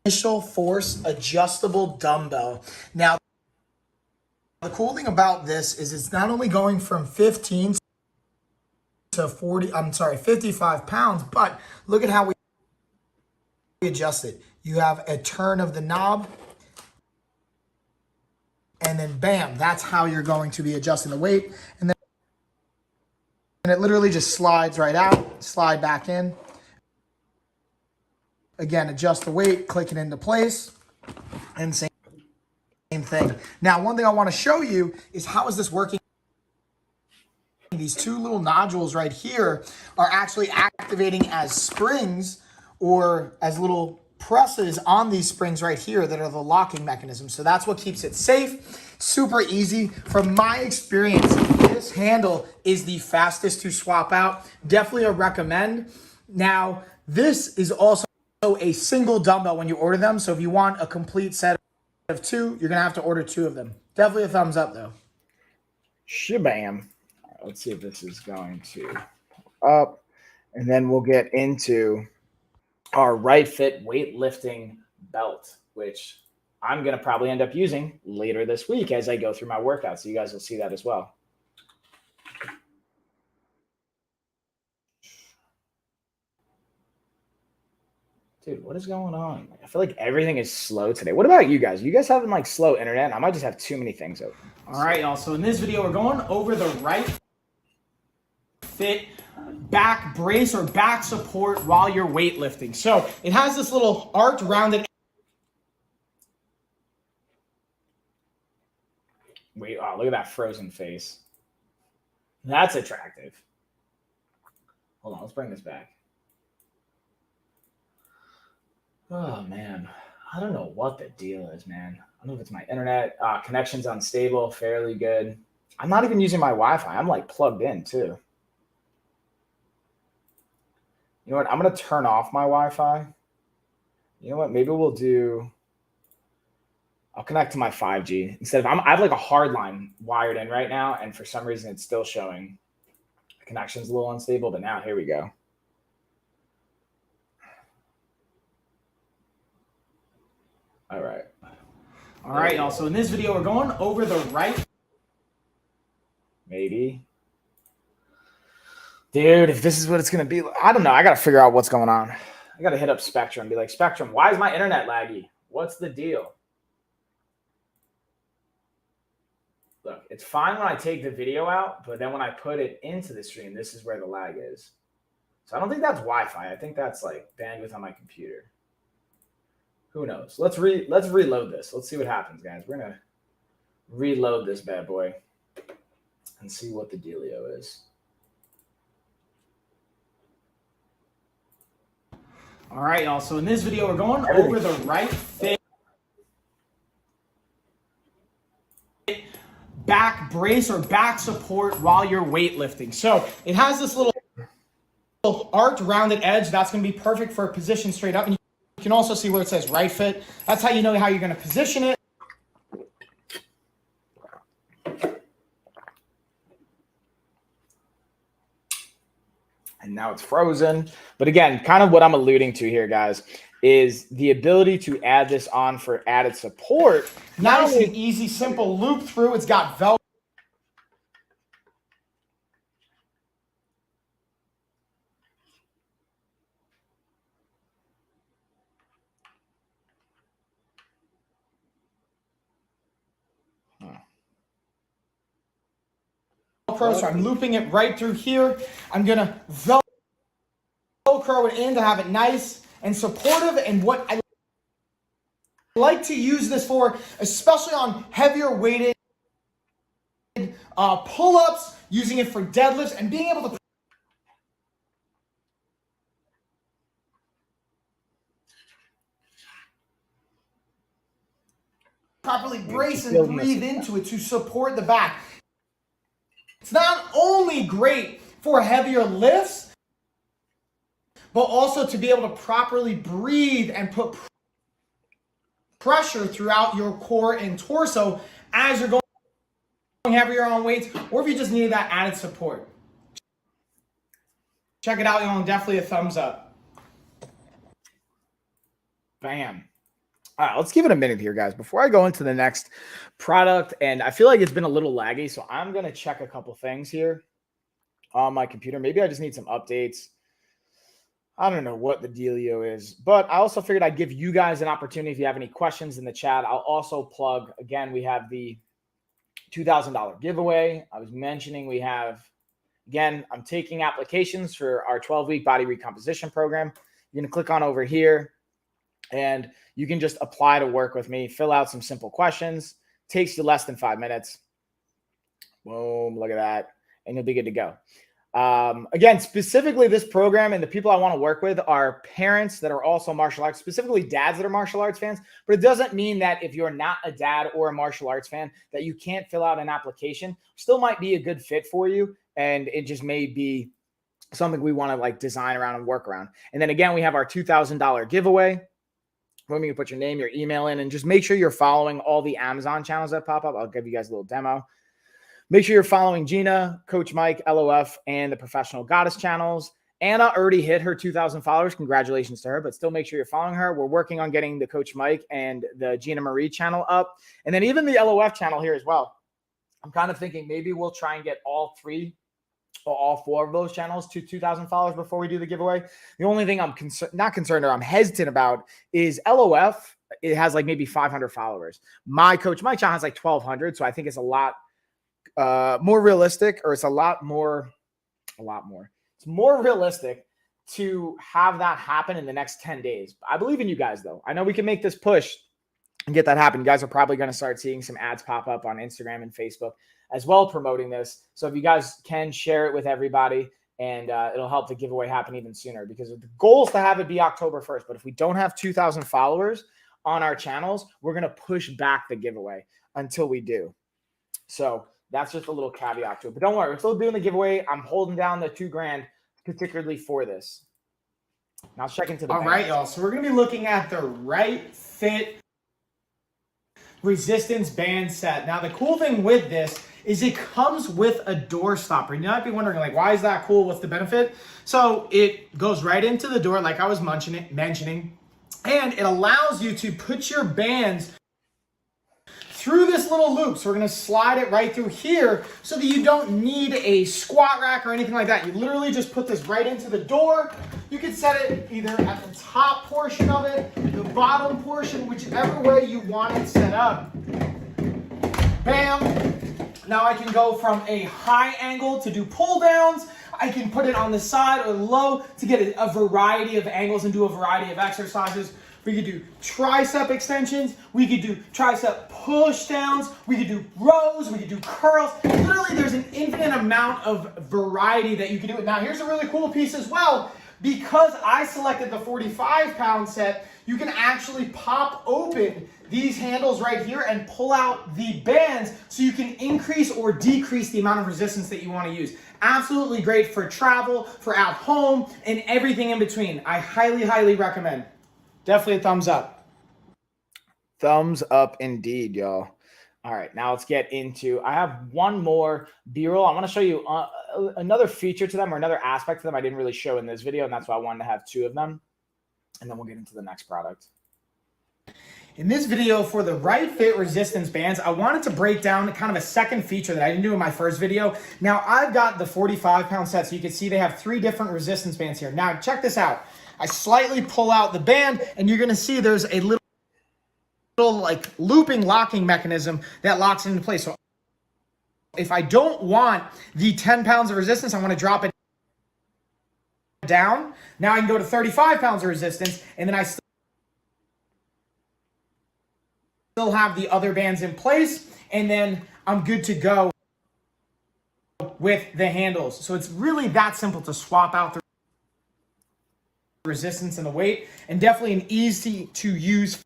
initial force adjustable dumbbell. Now, the cool thing about this is it's not only going from 15 to 55 pounds, but look at how we adjust it. You have a turn of the knob, and then bam, that's how you're going to be adjusting the weight. And it literally just slides right out, slide back in. Again, adjust the weight, click it into place, and same thing. Now, one thing I want to show you is how is this working. These 2 little nodules right here are actually activating as springs or as little presses on these springs right here that are the locking mechanism. So that's what keeps it safe. Super easy. From my experience, this handle is the fastest to swap out. Definitely a recommend. Now, this is also a single dumbbell when you order them. So if you want a complete set of 2, you're going to have to order 2 of them. Definitely a thumbs up though. Shabam. Let's see if this is going to up, and then we'll get into our RightFit weightlifting belt, which I'm going to probably end up using later this week as I go through my workout. So you guys will see that as well. Dude, what is going on? I feel like everything is slow today. What about you guys? You guys having like slow internet? I might just have too many things open. All right, y'all. So in this video, we're going over the RightFit back brace or back support while you're weightlifting. So it has this little arch rounded wait. Oh, look at that frozen face. That's attractive. Hold on, let's bring this back. Oh, man. I don't know what the deal is, man. I don't know if it's my internet. Connection's unstable, fairly good. I'm not even using my Wi-Fi. I'm like plugged in too. You know what? I'm going to turn off my Wi-Fi. You know what? Maybe we'll do... I'll connect to my 5G. Instead of... I have like a hard line wired in right now, and for some reason it's still showing the connection's a little unstable, but now here we go. All right, y'all. So in this video, we're going over the right. Maybe. Dude, if this is what it's going to be, I don't know. I got to figure out what's going on. I got to hit up Spectrum and be like, Spectrum, why is my internet laggy? What's the deal? Look, it's fine when I take the video out, but then when I put it into the stream, this is where the lag is. So I don't think that's Wi-Fi. I think that's like bandwidth on my computer. Who knows? Let's reload this. Let's see what happens, guys. We're gonna reload this bad boy and see what the dealio is. All right, y'all. So in this video, we're going over the RightFit back brace or back support while you're weightlifting. So it has this little arched rounded edge. That's gonna be perfect for a position straight up. And you can also see where it says RightFit. That's how you know how you're going to position it. And now it's frozen. But again, kind of what I'm alluding to here, guys, is the ability to add this on for added support. Nice and easy, simple loop through. It's got Velcro. So I'm looping it right through here. I'm going to Velcro it in to have it nice and supportive. And what I like to use this for, especially on heavier weighted pull-ups, using it for deadlifts and being able to properly brace and breathe into it to support the back. It's not only great for heavier lifts, but also to be able to properly breathe and put pressure throughout your core and torso as you're going heavier on weights, or if you just need that added support. Check it out, y'all, and definitely a thumbs up. Bam. All right, let's give it a minute here, guys, before I go into the next product. And I feel like it's been a little laggy, so I'm going to check a couple things here on my computer. Maybe I just need some updates. I don't know what the dealio is, but I also figured I'd give you guys an opportunity if you have any questions in the chat. I'll also plug, again, we have the $2,000 giveaway. I was mentioning we have, again, I'm taking applications for our 12-week body recomposition program. You're going to click on over here, and you can just apply to work with me, fill out some simple questions. Takes you less than 5 minutes. Boom, look at that. And you'll be good to go. Again, specifically this program and the people I want to work with are parents that are also martial arts, specifically dads that are martial arts fans. But it doesn't mean that if you're not a dad or a martial arts fan that you can't fill out an application. Still might be a good fit for you. And it just may be something we want to like design around and work around. And then again, we have our $2,000 giveaway. When you can put your name, your email in, and just make sure you're following all the Amazon channels that pop up. I'll give you guys a little demo. Make sure you're following Gina, Coach Mike, LOF, and the Professional Goddess channels. Anna already hit her 2,000 followers. Congratulations to her, but still make sure you're following her. We're working on getting the Coach Mike and the Gina Marie channel up. And then even the LOF channel here as well. I'm kind of thinking maybe we'll try and get all four of those channels to 2,000 followers before we do the giveaway. The only thing I'm not concerned or I'm hesitant about is LOF. It has like maybe 500 followers. My Coach Mike channel has like 1,200. So I think it's a lot more realistic, or it's a lot more. It's more realistic to have that happen in the next 10 days. I believe in you guys, though. I know we can make this push and get that happen. You guys are probably going to start seeing some ads pop up on Instagram and Facebook as well promoting this. So if you guys can share it with everybody, and it'll help the giveaway happen even sooner, because the goal is to have it be October 1st. But if we don't have 2,000 followers on our channels, we're going to push back the giveaway until we do. So that's just a little caveat to it. But don't worry, we're still doing the giveaway. I'm holding down the $2,000 particularly for this. Now let's check into the All right, y'all. So we're going to be looking at the RightFit resistance band set. Now, the cool thing with this is it comes with a door stopper. You might be wondering, like, why is that cool? What's the benefit? So it goes right into the door, like I was mentioning, and it allows you to put your bands through this little loop. So we're going to slide it right through here so that you don't need a squat rack or anything like that. You literally just put this right into the door. You can set it either at the top portion of it, the bottom portion, whichever way you want it set up. Bam. Now I can go from a high angle to do pull downs. I can put it on the side or low to get a variety of angles and do a variety of exercises. We could do tricep extensions. We could do tricep push downs. We could do rows. We could do curls. Literally, there's an infinite amount of variety that you can do. Now, here's a really cool piece as well. Because I selected the 45-pound set, you can actually pop open these handles right here and pull out the bands so you can increase or decrease the amount of resistance that you want to use. Absolutely great for travel, for at home, and everything in between. I highly, highly recommend. Definitely a thumbs up. Thumbs up indeed, y'all. All right, now let's get into, I have one more B-roll. I want to show you another feature to them, or another aspect to them I didn't really show in this video, and that's why I wanted to have two of them. And then we'll get into the next product. In this video for the RightFit resistance bands, I wanted to break down kind of a second feature that I didn't do in my first video. Now, I've got the 45-pound set, so you can see they have 3 different resistance bands here. Now, check this out. I slightly pull out the band, and you're going to see there's a little like looping locking mechanism that locks it into place. So if I don't want the 10 pounds of resistance, I want to drop it down. Now I can go to 35 pounds of resistance, and then I still have the other bands in place, and then I'm good to go with the handles. So it's really that simple to swap out the resistance and the weight, and definitely an easy to use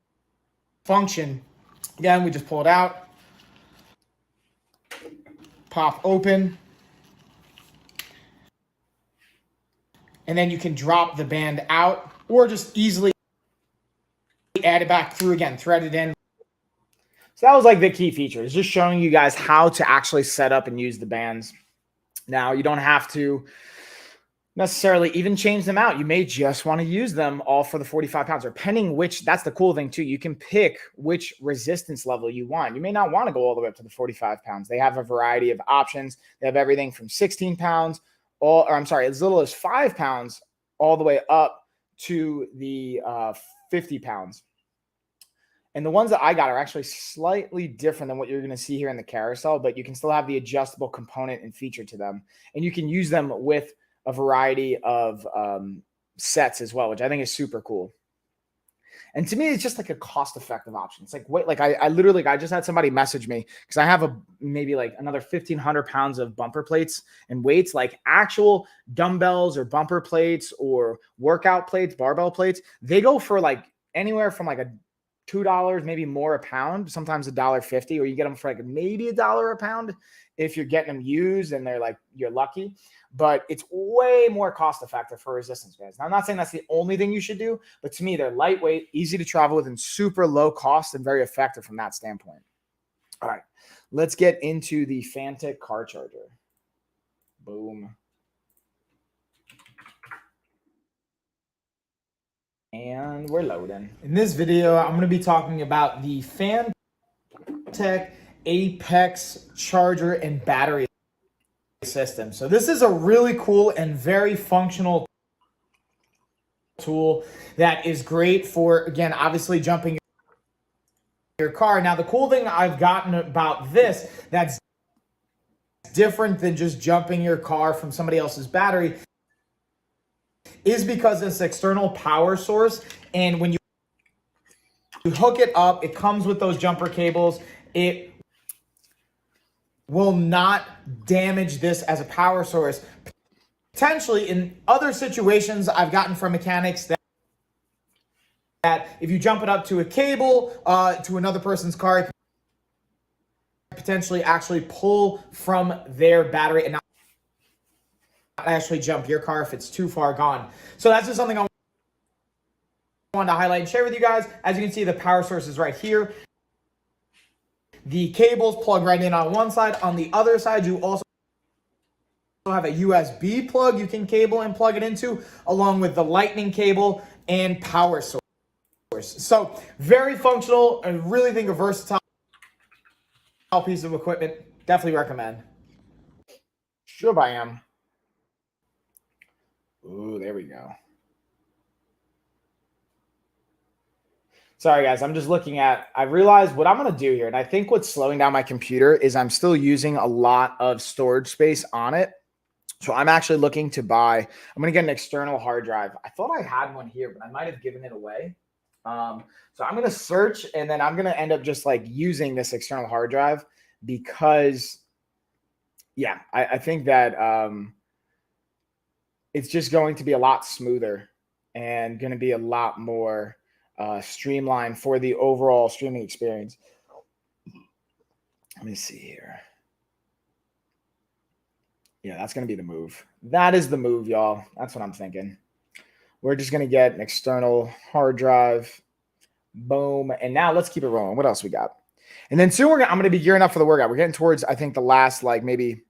function. Again, we just pull it out, pop open, and then you can drop the band out or just easily add it back through again, thread it in. So that was like the key feature, is just showing you guys how to actually set up and use the bands. Now, you don't have to necessarily even change them out. You may just want to use them all for the 45 pounds, or depending which, that's the cool thing too. You can pick which resistance level you want. You may not want to go all the way up to the 45 pounds. They have a variety of options. They have everything from 16 pounds, as little as 5 pounds, all the way up to the 50 pounds. And the ones that I got are actually slightly different than what you're going to see here in the carousel, but you can still have the adjustable component and feature to them. And you can use them with a variety of sets as well, which I think is super cool. And to me, it's just like a cost-effective option. It's like, wait, like I just had somebody message me because I have maybe like another 1,500 pounds of bumper plates and weights, like actual dumbbells or bumper plates or workout plates, barbell plates. They go for like anywhere from like $2, maybe more a pound, sometimes $1.50, or you get them for like maybe $1 a pound if you're getting them used and they're like, you're lucky. But it's way more cost effective for resistance bands. Now, I'm not saying that's the only thing you should do, but to me, they're lightweight, easy to travel with, and super low cost and very effective from that standpoint. All right, let's get into the Fantech car charger. Boom. And we're loading. In this video, I'm going to be talking about the Fantech Apex charger and battery system. So this is a really cool and very functional tool that is great for, again, obviously jumping your car. Now, the cool thing I've gotten about this that's different than just jumping your car from somebody else's battery is because it's external power source, and when you hook it up, it comes with those jumper cables. It will not damage this as a power source. Potentially in other situations I've gotten from mechanics that if you jump it up to a cable, to another person's car, it potentially actually pull from their battery and not actually jump your car if it's too far gone. So that's just something I wanted to highlight and share with you guys. As you can see, the power source is right here. The cables plug right in on one side. On the other side, you also have a USB plug you can cable and plug it into, along with the lightning cable and power source. So very functional. I really think a versatile piece of equipment. Definitely recommend. Sure I am. Ooh, there we go. Sorry, guys. I'm just looking at, I realized what I'm going to do here. And I think what's slowing down my computer is I'm still using a lot of storage space on it. So I'm actually looking to buy, I'm going to get an external hard drive. I thought I had one here, but I might have given it away. So I'm going to search, and then I'm going to end up just like using this external hard drive because, yeah, I think that it's just going to be a lot smoother and going to be a lot more streamlined for the overall streaming experience. Let me see here. Yeah, that's going to be the move. That is the move, y'all. That's what I'm thinking. We're just going to get an external hard drive. Boom. And now let's keep it rolling. What else we got? And then soon I'm going to be gearing up for the workout. We're getting towards, I think, the last, like maybe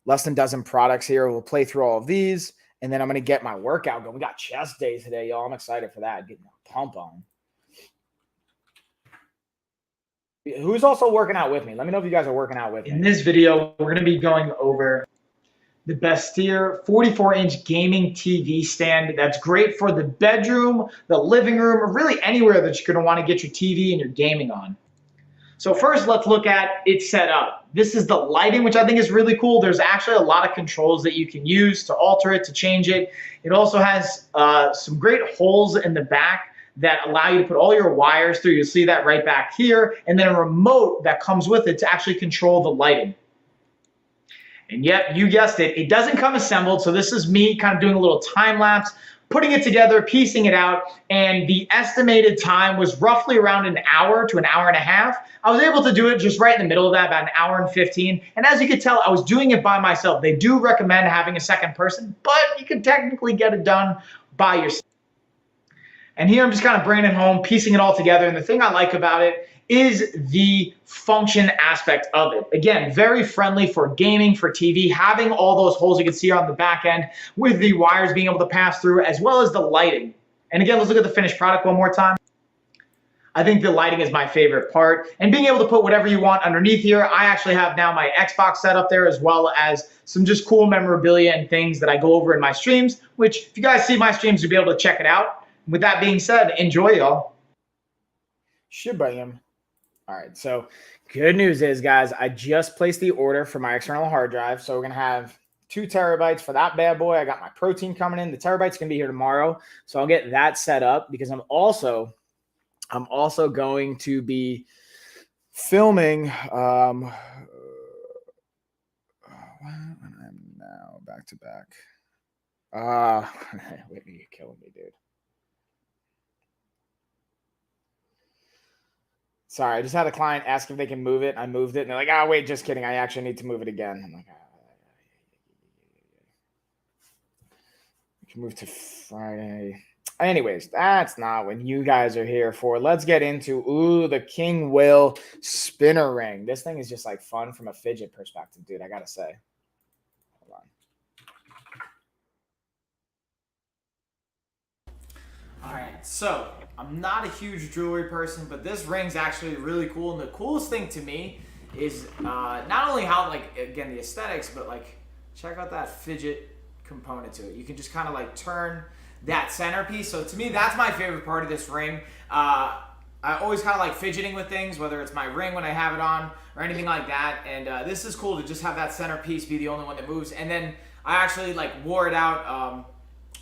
less than a dozen products here. We'll play through all of these. And then I'm going to get my workout going. We got chest day today, y'all. I'm excited for that. Getting a pump on. Who's also working out with me? Let me know if you guys are working out with me. In this video, we're going to be going over the Bestier 44-inch gaming TV stand. That's great for the bedroom, the living room, or really anywhere that you're going to want to get your TV and your gaming on. So first, let's look at its setup. This is the lighting, which I think is really cool. There's actually a lot of controls that you can use to alter it, to change it. It also has some great holes in the back that allow you to put all your wires through. You'll see that right back here. And then a remote that comes with it to actually control the lighting. And yep, you guessed it, it doesn't come assembled. So this is me kind of doing a little time lapse, putting it together, piecing it out. And the estimated time was roughly around an hour to an hour and a half. I was able to do it just right in the middle of that, about an hour and 15. And as you can tell, I was doing it by myself. They do recommend having a second person, but you can technically get it done by yourself. And here I'm just kind of bringing it home, piecing it all together. And the thing I like about it is the function aspect of it. Again, very friendly for gaming, for TV, having all those holes you can see on the back end with the wires being able to pass through, as well as the lighting. And again, let's look at the finished product one more time. I think the lighting is my favorite part, and being able to put whatever you want underneath here. I actually have now my Xbox set up there, as well as some just cool memorabilia and things that I go over in my streams, which if you guys see my streams, you'll be able to check it out. With that being said, enjoy, y'all. Shibam. All right, so good news is, guys, I just placed the order for my external hard drive. So we're going to have 2 terabytes for that bad boy. I got my protein coming in. The terabyte's going to be here tomorrow. So I'll get that set up because I'm also going to be filming. I'm now back to back. Wait, you're killing me, dude. Sorry, I just had a client ask if they can move it. I moved it, and they're like, "Oh, wait, just kidding. I actually need to move it again." I'm like, we can move to Friday. Anyways, that's not what you guys are here for. Let's get into, the King Will spinner ring. This thing is just like fun from a fidget perspective, dude, I got to say. Hold on. All right, so I'm not a huge jewelry person, but this ring's actually really cool. And the coolest thing to me is not only how, like, again, the aesthetics, but like, check out that fidget component to it. You can just kind of like turn that centerpiece. So to me, that's my favorite part of this ring. I always kind of like fidgeting with things, whether it's my ring when I have it on or anything like that. And this is cool to just have that centerpiece be the only one that moves. And then I actually like wore it out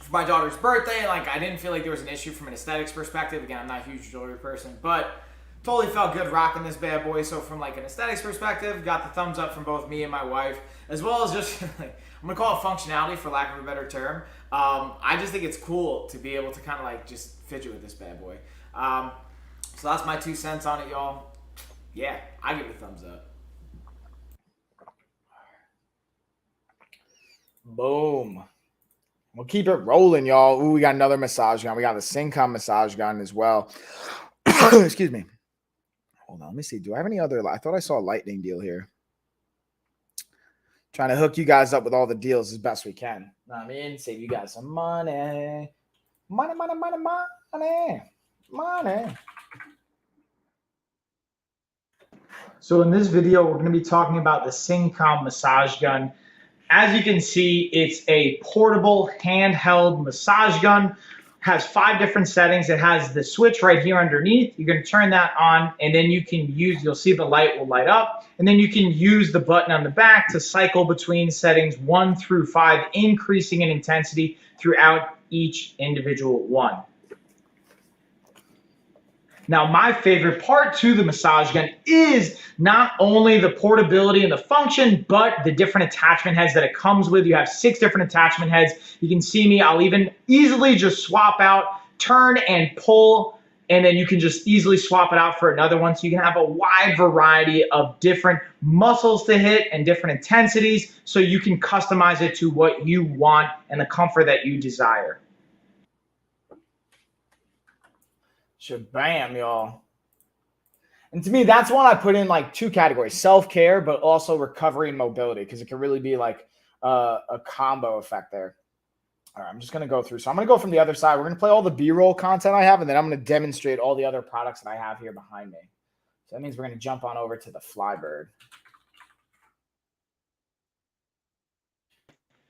for for my daughter's birthday. Like, I didn't feel like there was an issue from an aesthetics perspective. Again, I'm not a huge jewelry person, but totally felt good rocking this bad boy. So from like an aesthetics perspective, got the thumbs up from both me and my wife, as well as just like, I'm gonna call it functionality for lack of a better term. I just think it's cool to be able to kind of like just fidget with this bad boy. So that's my 2 cents on it, y'all. Yeah, I give it a thumbs up. Boom. We'll keep it rolling, y'all. Ooh, we got another massage gun. We got the Syncom massage gun as well. Excuse me. Hold on. Let me see. Do I have any other? I thought I saw a lightning deal here. Trying to hook you guys up with all the deals as best we can. Know what I mean? Save you guys some money. Money, money, money, money. Money. So in this video, we're going to be talking about the Syncom massage gun. As you can see, it's a portable handheld massage gun. Has 5 different settings. It has the switch right here underneath. You're going to turn that on, and then you can use, you'll see the light will light up, and then you can use the button on the back to cycle between settings 1 through 5, increasing in intensity throughout each individual one. Now, my favorite part to the massage gun is not only the portability and the function, but the different attachment heads that it comes with. You have 6 different attachment heads. You can see me, I'll even easily just swap out, turn and pull, and then you can just easily swap it out for another one. So you can have a wide variety of different muscles to hit and different intensities, so you can customize it to what you want and the comfort that you desire. Shabam, y'all. And to me, that's one I put in like 2 categories: self-care, but also recovery and mobility, because it can really be like a combo effect there. All right, I'm just going to go through. So I'm going to go from the other side. We're going to play all the B-roll content I have, and then I'm going to demonstrate all the other products that I have here behind me. So that means we're going to jump on over to the Flybird.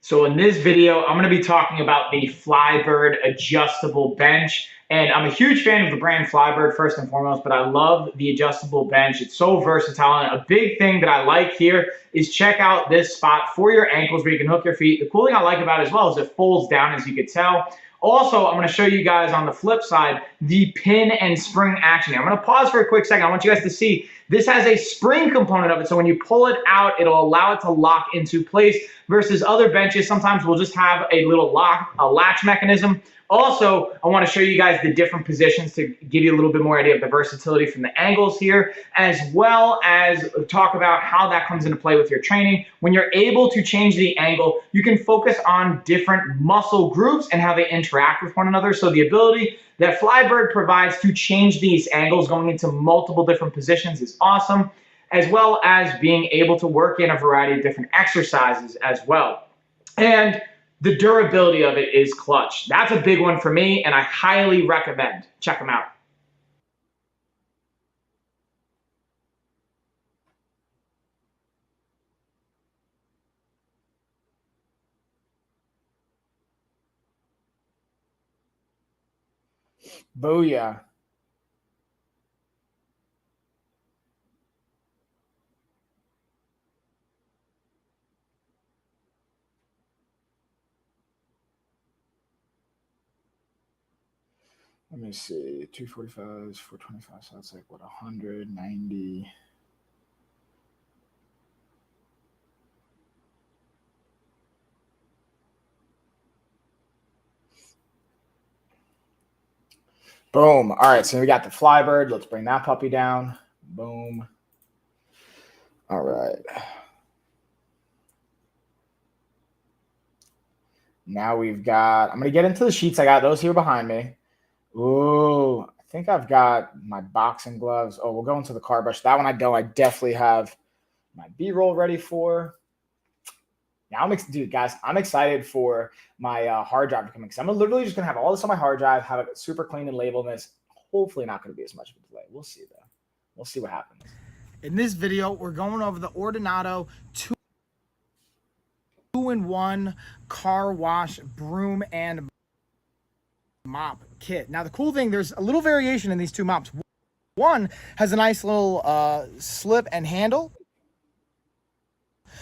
So in this video, I'm going to be talking about the Flybird adjustable bench. And I'm a huge fan of the brand Flybird first and foremost, but I love the adjustable bench. It's so versatile. And a big thing that I like here is check out this spot for your ankles where you can hook your feet. The cool thing I like about it as well is it folds down, as you can tell. Also, I'm going to show you guys on the flip side the pin and spring action. I'm going to pause for a quick second. I want you guys to see this has a spring component of it. So when you pull it out, it'll allow it to lock into place versus other benches. Sometimes we'll just have a little lock, a latch mechanism. Also, I want to show you guys the different positions to give you a little bit more idea of the versatility from the angles here, as well as talk about how that comes into play with your training. When you're able to change the angle, you can focus on different muscle groups and how they interact with one another. So the ability that Flybird provides to change these angles going into multiple different positions is awesome, as well as being able to work in a variety of different exercises as well. And the durability of it is clutch. That's a big one for me, and I highly recommend. Check them out. Booyah. Let me see, 245s, 425, so that's like what, 190. Boom. All right, so we got the Flybird. Let's bring that puppy down. Boom. All right. Now we've got, I'm going to get into the sheets. I got those here behind me. Ooh, I think I've got my boxing gloves. Oh, we'll go into the car brush. That one I don't. I definitely have my B-roll ready for. Now dude, guys, I'm excited for my hard drive to come in, because I'm literally just going to have all this on my hard drive, have it super clean and labeled, and it's hopefully not going to be as much of a delay. We'll see, though. We'll see what happens. In this video, we're going over the Ordinato 2-in-1 car wash broom and mop kit. Now, the cool thing, there's a little variation in these 2 mops. One has a nice little slip and handle.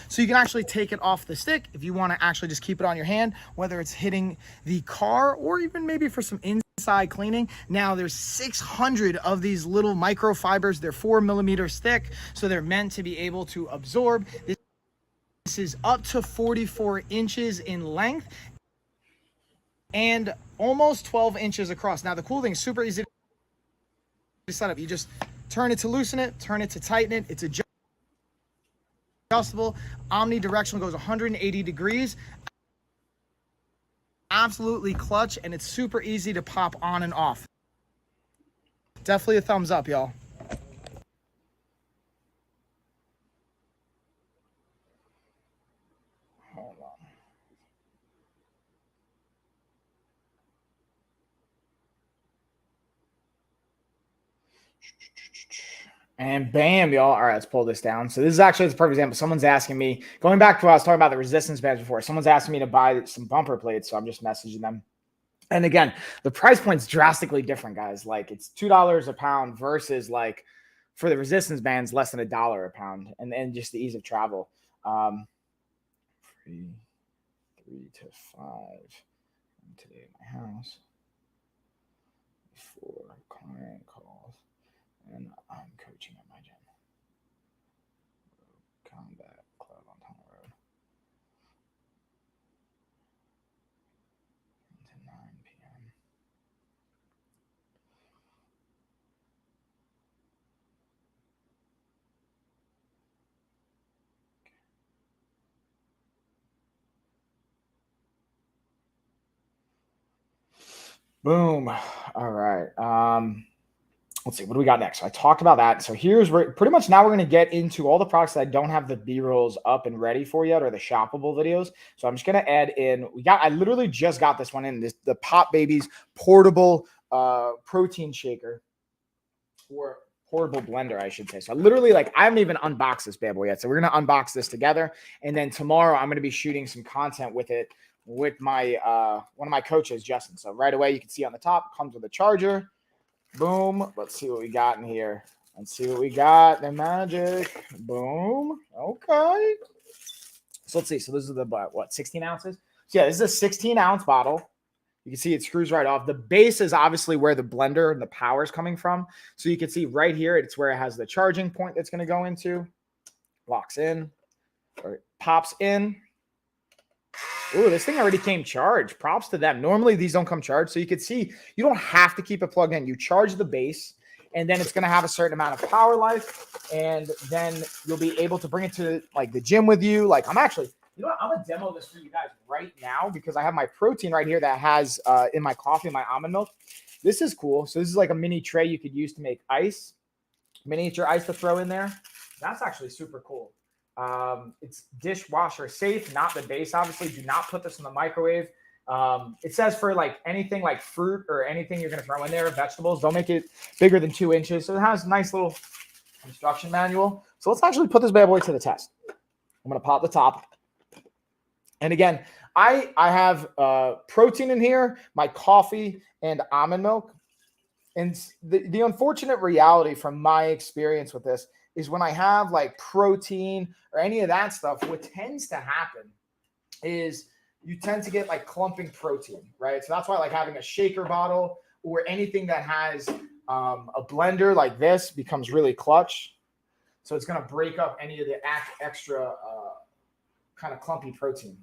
So you can actually take it off the stick if you want to actually just keep it on your hand, whether it's hitting the car or even maybe for some inside cleaning. Now there's 600 of these little microfibers. They're 4mm thick, so they're meant to be able to absorb. This is up to 44 inches in length and almost 12 inches across. Now the cool thing is super easy to set up. You just turn it to loosen it, turn it to tighten it. It's adjustable, omnidirectional, goes 180 degrees. Absolutely clutch, and it's super easy to pop on and off. Definitely a thumbs up, y'all. Hold on. And bam, y'all. All right, let's pull this down. So this is actually the perfect example. Someone's asking me, going back to what I was talking about the resistance bands before, someone's asking me to buy some bumper plates, so I'm just messaging them. And again, the price point's drastically different, guys. Like it's $2 a pound versus like for the resistance bands, less than $1 a pound. And then just the ease of travel. 3 to 5 today at my house. 4 client calls. And I'm coaching at my gym. Combat Club on Tunnel Road. To 9 p.m. Boom. All right. Let's see, what do we got next? So I talked about that. So here's where pretty much now we're going to get into all the products that I don't have the B-rolls up and ready for yet, or the shoppable videos. So I'm just going to add in, I literally just got this one in, the Pop Babies portable protein shaker, or portable blender, I should say. So I literally, I haven't even unboxed this bad boy yet. So we're going to unbox this together. And then tomorrow I'm going to be shooting some content with it with my, one of my coaches, Justin. So right away, you can see on the top, comes with a charger. Boom. Let's see what we got in here. Let's see what we got. The magic. Boom. Okay. So let's see. So this is the, what, 16 ounces? So yeah, this is a 16-ounce bottle. You can see it screws right off. The base is obviously where the blender and the power is coming from. So you can see right here, it's where it has the charging point that's going to go into. Locks in, or it pops in. Ooh, this thing already came charged. Props to them. Normally, these don't come charged. So you can see you don't have to keep it plugged in. You charge the base, and then it's going to have a certain amount of power life. And then you'll be able to bring it to the gym with you. I'm actually, you know what? I'm going to demo this for you guys right now because I have my protein right here that has in my coffee, my almond milk. This is cool. So this is like a mini tray you could use to make ice, miniature ice to throw in there. That's actually super cool. It's dishwasher safe, not the base. Obviously, do not put this in the microwave. It says for anything like fruit or anything you're going to throw in there, vegetables, don't make it bigger than 2 inches. So it has a nice little instruction manual. So let's actually put this bad boy to the test. I'm going to pop the top. And again, I have protein in here, my coffee, and almond milk. And the unfortunate reality from my experience with this is when I have protein or any of that stuff, what tends to happen is you tend to get clumping protein, right? So that's why having a shaker bottle or anything that has a blender like this becomes really clutch. So it's going to break up any of the extra kind of clumpy protein.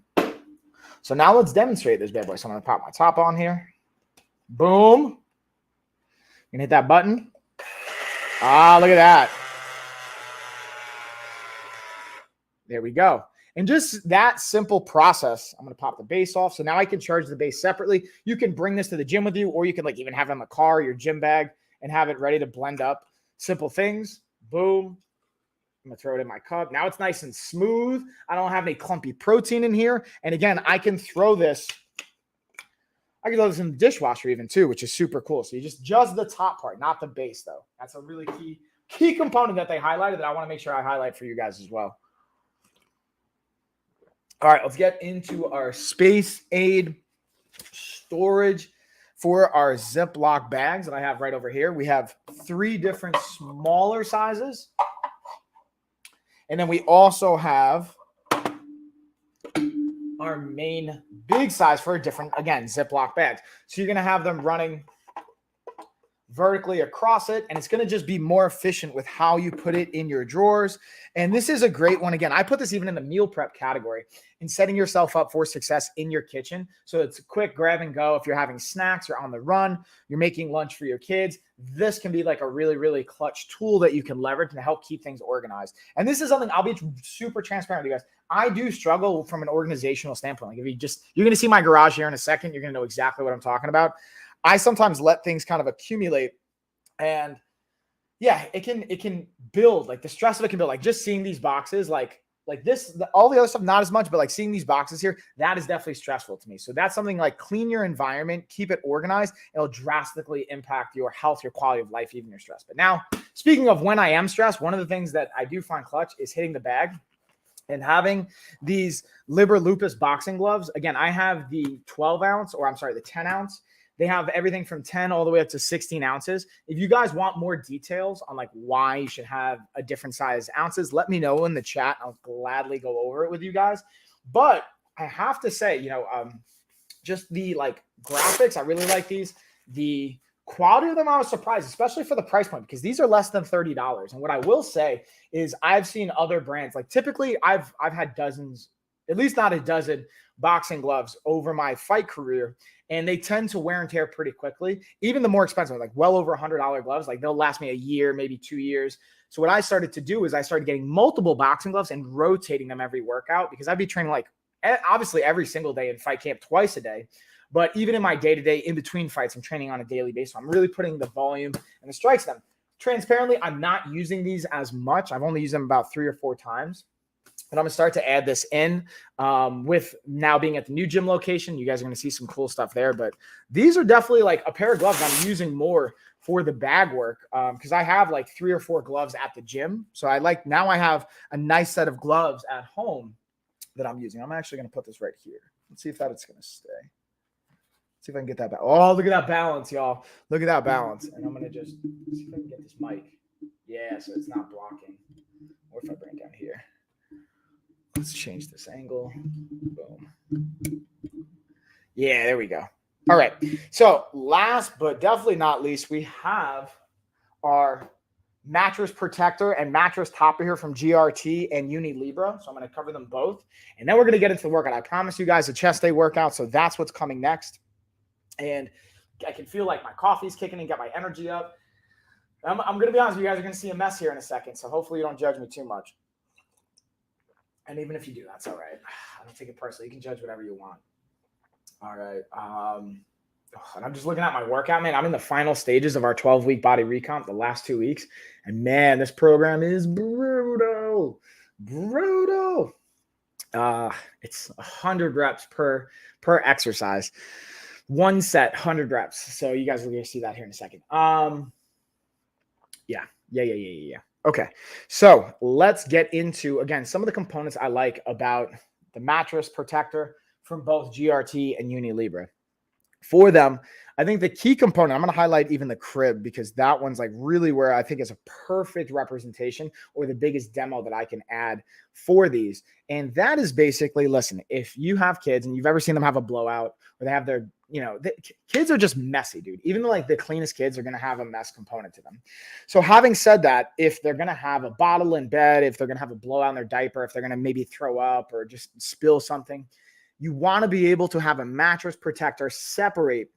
So now let's demonstrate this bad boy. So I'm going to pop my top on here. Boom. I'm going to hit that button. Ah, look at that. There we go. And just that simple process, I'm going to pop the base off. So now I can charge the base separately. You can bring this to the gym with you, or you can even have it in the car, your gym bag, and have it ready to blend up. Simple things. Boom. I'm going to throw it in my cup. Now it's nice and smooth. I don't have any clumpy protein in here. And again, I can throw this. I can throw this in the dishwasher even too, which is super cool. So you just the top part, not the base though. That's a really key component that they highlighted that I want to make sure I highlight for you guys as well. All right, let's get into our Facemade storage for our Ziploc bags that I have right over here. We have 3 different smaller sizes. And then we also have our main big size for a different, again, Ziploc bags. So you're going to have them running vertically across it, and it's going to just be more efficient with how you put it in your drawers. And this is a great one. Again, I put this even in the meal prep category in setting yourself up for success in your kitchen. So it's a quick grab and go. If you're having snacks, you're on the run, you're making lunch for your kids, this can be like a really, really clutch tool that you can leverage to help keep things organized. And this is something I'll be super transparent with you guys. I do struggle from an organizational standpoint. Like if you're going to see my garage here in a second, you're going to know exactly what I'm talking about. I sometimes let things kind of accumulate, and yeah, it can build, like the stress of it can build, like just seeing these boxes, like this, all the other stuff, not as much, but like seeing these boxes here, that is definitely stressful to me. So that's something like clean your environment, keep it organized. It'll drastically impact your health, your quality of life, even your stress. But now, speaking of when I am stressed, one of the things that I do find clutch is hitting the bag and having these Liber Lupus boxing gloves. Again, I have the 10 ounce. They have everything from 10 all the way up to 16 ounces. If you guys want more details on like why you should have a different size ounces, let me know in the chat. I'll gladly go over it with you guys. But I have to say, just the like graphics, I really like these. The quality of them, I was surprised, especially for the price point, because these are less than $30. And what I will say is I've seen other brands, like typically I've had dozens, at least not a dozen boxing gloves over my fight career. And they tend to wear and tear pretty quickly. Even the more expensive, like well over $100 gloves, like they'll last me a year, maybe 2 years. So what I started to do is I started getting multiple boxing gloves and rotating them every workout, because I'd be training like obviously every single day in fight camp, twice a day. But even in my day-to-day, in between fights, I'm training on a daily basis. So I'm really putting the volume and the strikes in them. Transparently, I'm not using these as much. I've only used them about 3 or 4 times. And I'm going to start to add this in with now being at the new gym location. You guys are going to see some cool stuff there. But these are definitely like a pair of gloves I'm using more for the bag work, because I have like 3 or 4 gloves at the gym. So now I have a nice set of gloves at home that I'm using. I'm actually going to put this right here. Let's see if that's going to stay. Let's see if I can get that back. Oh, look at that balance, y'all. Look at that balance. And I'm going to just see if I can get this mic. Yeah, so it's not blocking. Or if I bring it down here. Let's change this angle. Boom. Yeah, there we go. All right. So last but definitely not least, we have our mattress protector and mattress topper here from GRT and Unilibra. So I'm going to cover them both. And then we're going to get into the workout. I promise you guys a chest day workout. So that's what's coming next. And I can feel like my coffee's kicking and get my energy up. I'm going to be honest with you guys, are going to see a mess here in a second. So hopefully you don't judge me too much. And even if you do, that's all right. I don't take it personally. You can judge whatever you want. All right. And I'm just looking at my workout, man. I'm in the final stages of our 12-week body recomp, the last 2 weeks. And, man, this program is brutal. Brutal. It's 100 reps per exercise. One set, 100 reps. So you guys are going to see that here in a second. Yeah. Okay, so let's get into, again, some of the components I like about the mattress protector from both GRT and Unilibra. For them, I think the key component, I'm going to highlight even the crib, because that one's like really where I think is a perfect representation or the biggest demo that I can add for these. And that is basically, listen, if you have kids and you've ever seen them have a blowout or they have their, kids are just messy, dude. Even like the cleanest kids are going to have a mess component to them. So having said that, if they're going to have a bottle in bed, if they're going to have a blowout in their diaper, if they're going to maybe throw up or just spill something, you want to be able to have a mattress protector separate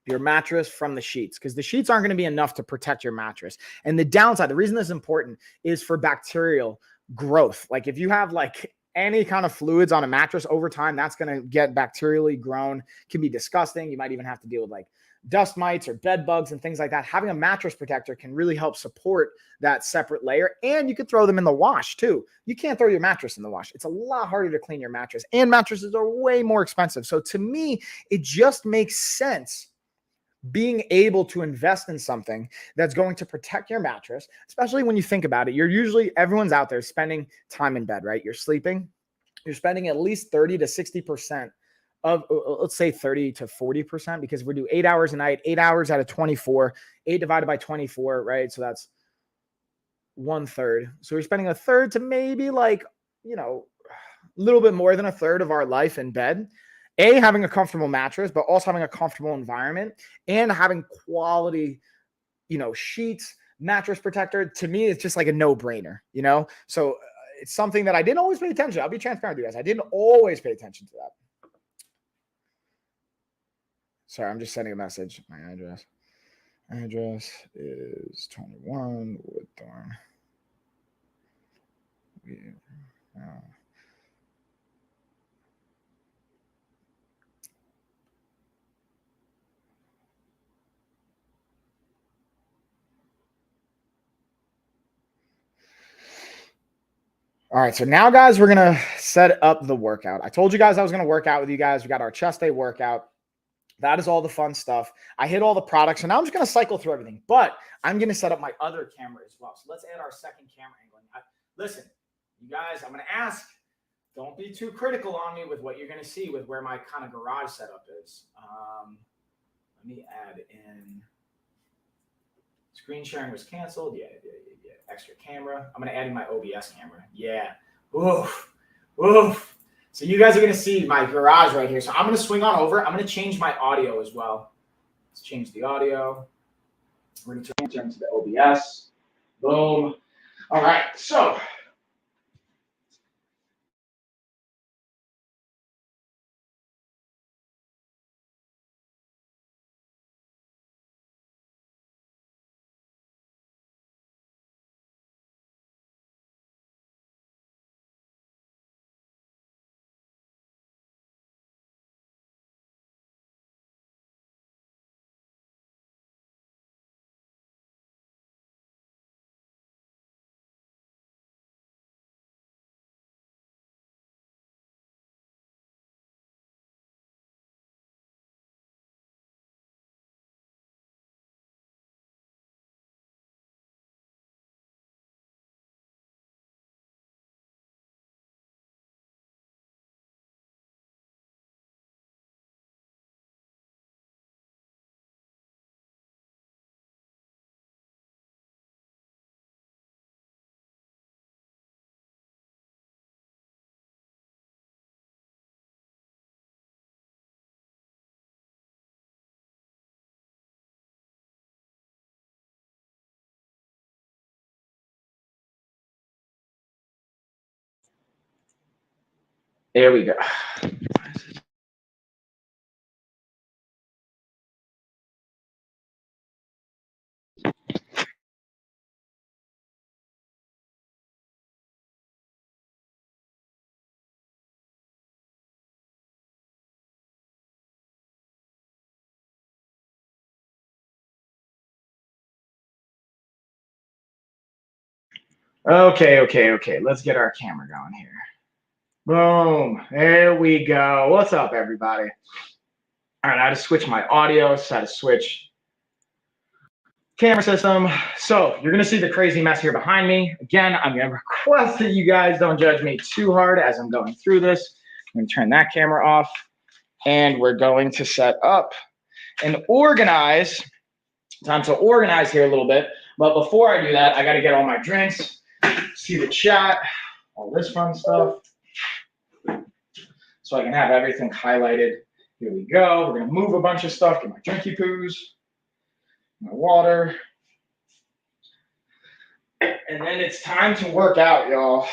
your mattress from the sheets, because the sheets aren't going to be enough to protect your mattress. And the downside, the reason this is important is for bacterial growth. Like if you have like any kind of fluids on a mattress over time, that's going to get bacterially grown, can be disgusting. You might even have to deal with like dust mites or bed bugs and things like that. Having a mattress protector can really help support that separate layer. And you could throw them in the wash too. You can't throw your mattress in the wash. It's a lot harder to clean your mattress, and mattresses are way more expensive. So to me, it just makes sense being able to invest in something that's going to protect your mattress, especially when you think about it. Everyone's out there spending time in bed, right? You're sleeping. You're spending at least 30 to 60% of, let's say 30 to 40%, because we do 8 hours a night, 8 hours out of 24, 8 divided by 24, right? So that's 1/3. So you're spending 1/3 to maybe like, little bit more than a third of our life in bed. A, having a comfortable mattress, but also having a comfortable environment and having quality, sheets, mattress protector. To me, it's just like a no-brainer, So it's something that I didn't always pay attention to. I'll be transparent with you guys. I didn't always pay attention to that. Sorry, I'm just sending a message. My address. Address is 21 Woodthorn. All right, so now, guys, we're going to set up the workout. I told you guys I was going to work out with you guys. We got our chest day workout. That is all the fun stuff. I hit all the products, so now I'm just going to cycle through everything. But I'm going to set up my other camera as well. So let's add our second camera angle. Listen, you guys, I'm going to ask, don't be too critical on me with what you're going to see with where my kind of garage setup is. Let me add in. Screen sharing was canceled. Yeah. Extra camera. I'm going to add in my OBS camera. Yeah. Oof. So you guys are going to see my garage right here. So I'm going to swing on over. I'm going to change my audio as well. Let's change the audio. We're going to turn to the OBS. Boom. All right. So there we go. Okay. Let's get our camera going here. Boom. There we go. What's up, everybody? All right, I had to switch my audio, so I had to switch camera system. So you're going to see the crazy mess here behind me. Again, I'm going to request that you guys don't judge me too hard as I'm going through this. I'm going to turn that camera off, and we're going to set up and organize. Time to organize here a little bit. But before I do that, I got to get all my drinks, see the chat, all this fun stuff, so I can have everything highlighted. Here we go. We're going to move a bunch of stuff, get my drinky poos, my water. And then it's time to work out, y'all.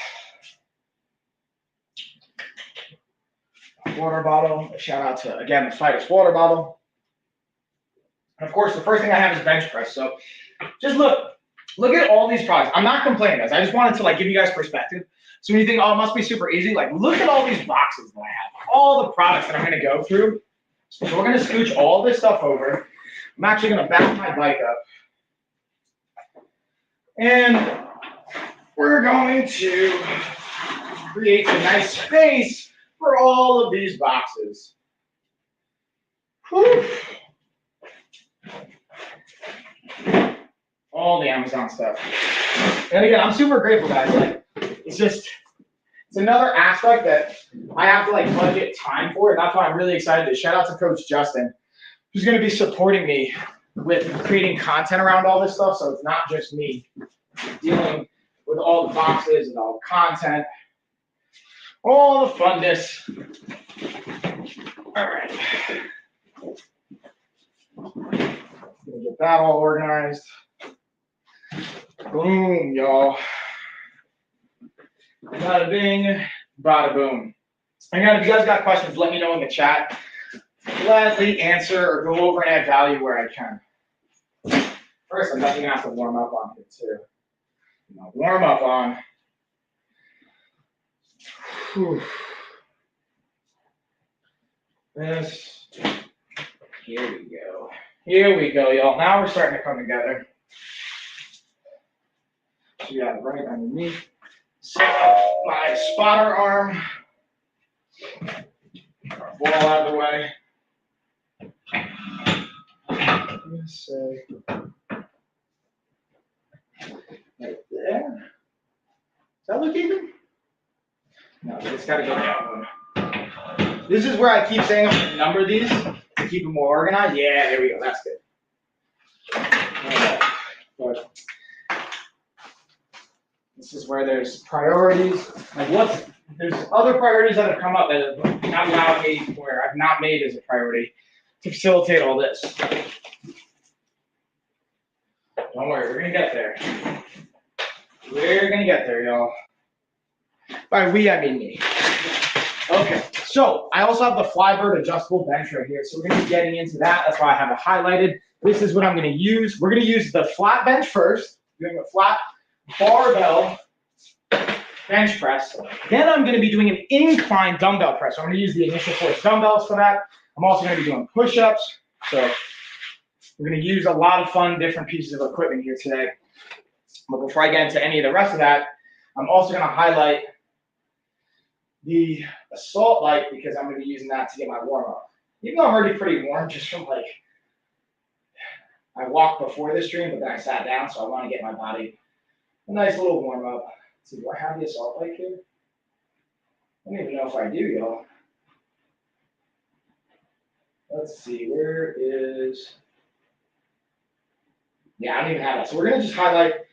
Water bottle. Shout out to, again, the Fidus water bottle. And of course, the first thing I have is bench press. So just look at all these products. I'm not complaining, guys. I just wanted to give you guys perspective. So when you think, oh, it must be super easy, look at all these boxes that I have, all the products that I'm going to go through. So we're going to scooch all this stuff over. I'm actually going to back my bike up. And we're going to create a nice space for all of these boxes. Whew. All the Amazon stuff. And again, I'm super grateful, guys. It's another aspect that I have to budget time for, and that's why I'm really excited to shout out to Coach Justin, who's going to be supporting me with creating content around all this stuff. So it's not just me dealing with all the boxes and all the content. All the funness. All right. Gonna get that all organized. Boom, y'all. Bada bing, bada boom. Again, if you guys got questions, let me know in the chat. Gladly answer or go over and add value where I can. First, I'm definitely gonna have to warm up on here too. Warm up on. Whew. This. Here we go. Here we go, y'all. Now we're starting to come together. So you got it right underneath. Set up my spotter arm. Ball out of the way. Let's say right there. Does that look even? No, it's got to go down. This is where I keep saying I'm going to number these to keep them more organized. Yeah, there we go. That's good. But this is where there's priorities. Like there's other priorities that have come up that have not allowed me where I've not made as a priority to facilitate all this. Don't worry, we're gonna get there. We're gonna get there, y'all. By we, I mean me. Okay, so I also have the Flybird adjustable bench right here. So we're gonna be getting into that. That's why I have it highlighted. This is what I'm gonna use. We're gonna use the flat bench first, doing a flat barbell bench press. Then I'm gonna be doing an incline dumbbell press. So I'm gonna use the initial force dumbbells for that. I'm also gonna be doing push-ups. So we're gonna use a lot of fun, different pieces of equipment here today. But before I get into any of the rest of that, I'm also gonna highlight the assault light because I'm gonna be using that to get my warm up. Even though I'm already pretty warm just from I walked before the stream, but then I sat down, so I wanna get my body a nice little warm up. Let's see, do I have the assault light here? I don't even know if I do, y'all. Let's see, where is, yeah, I don't even have that. So we're gonna just highlight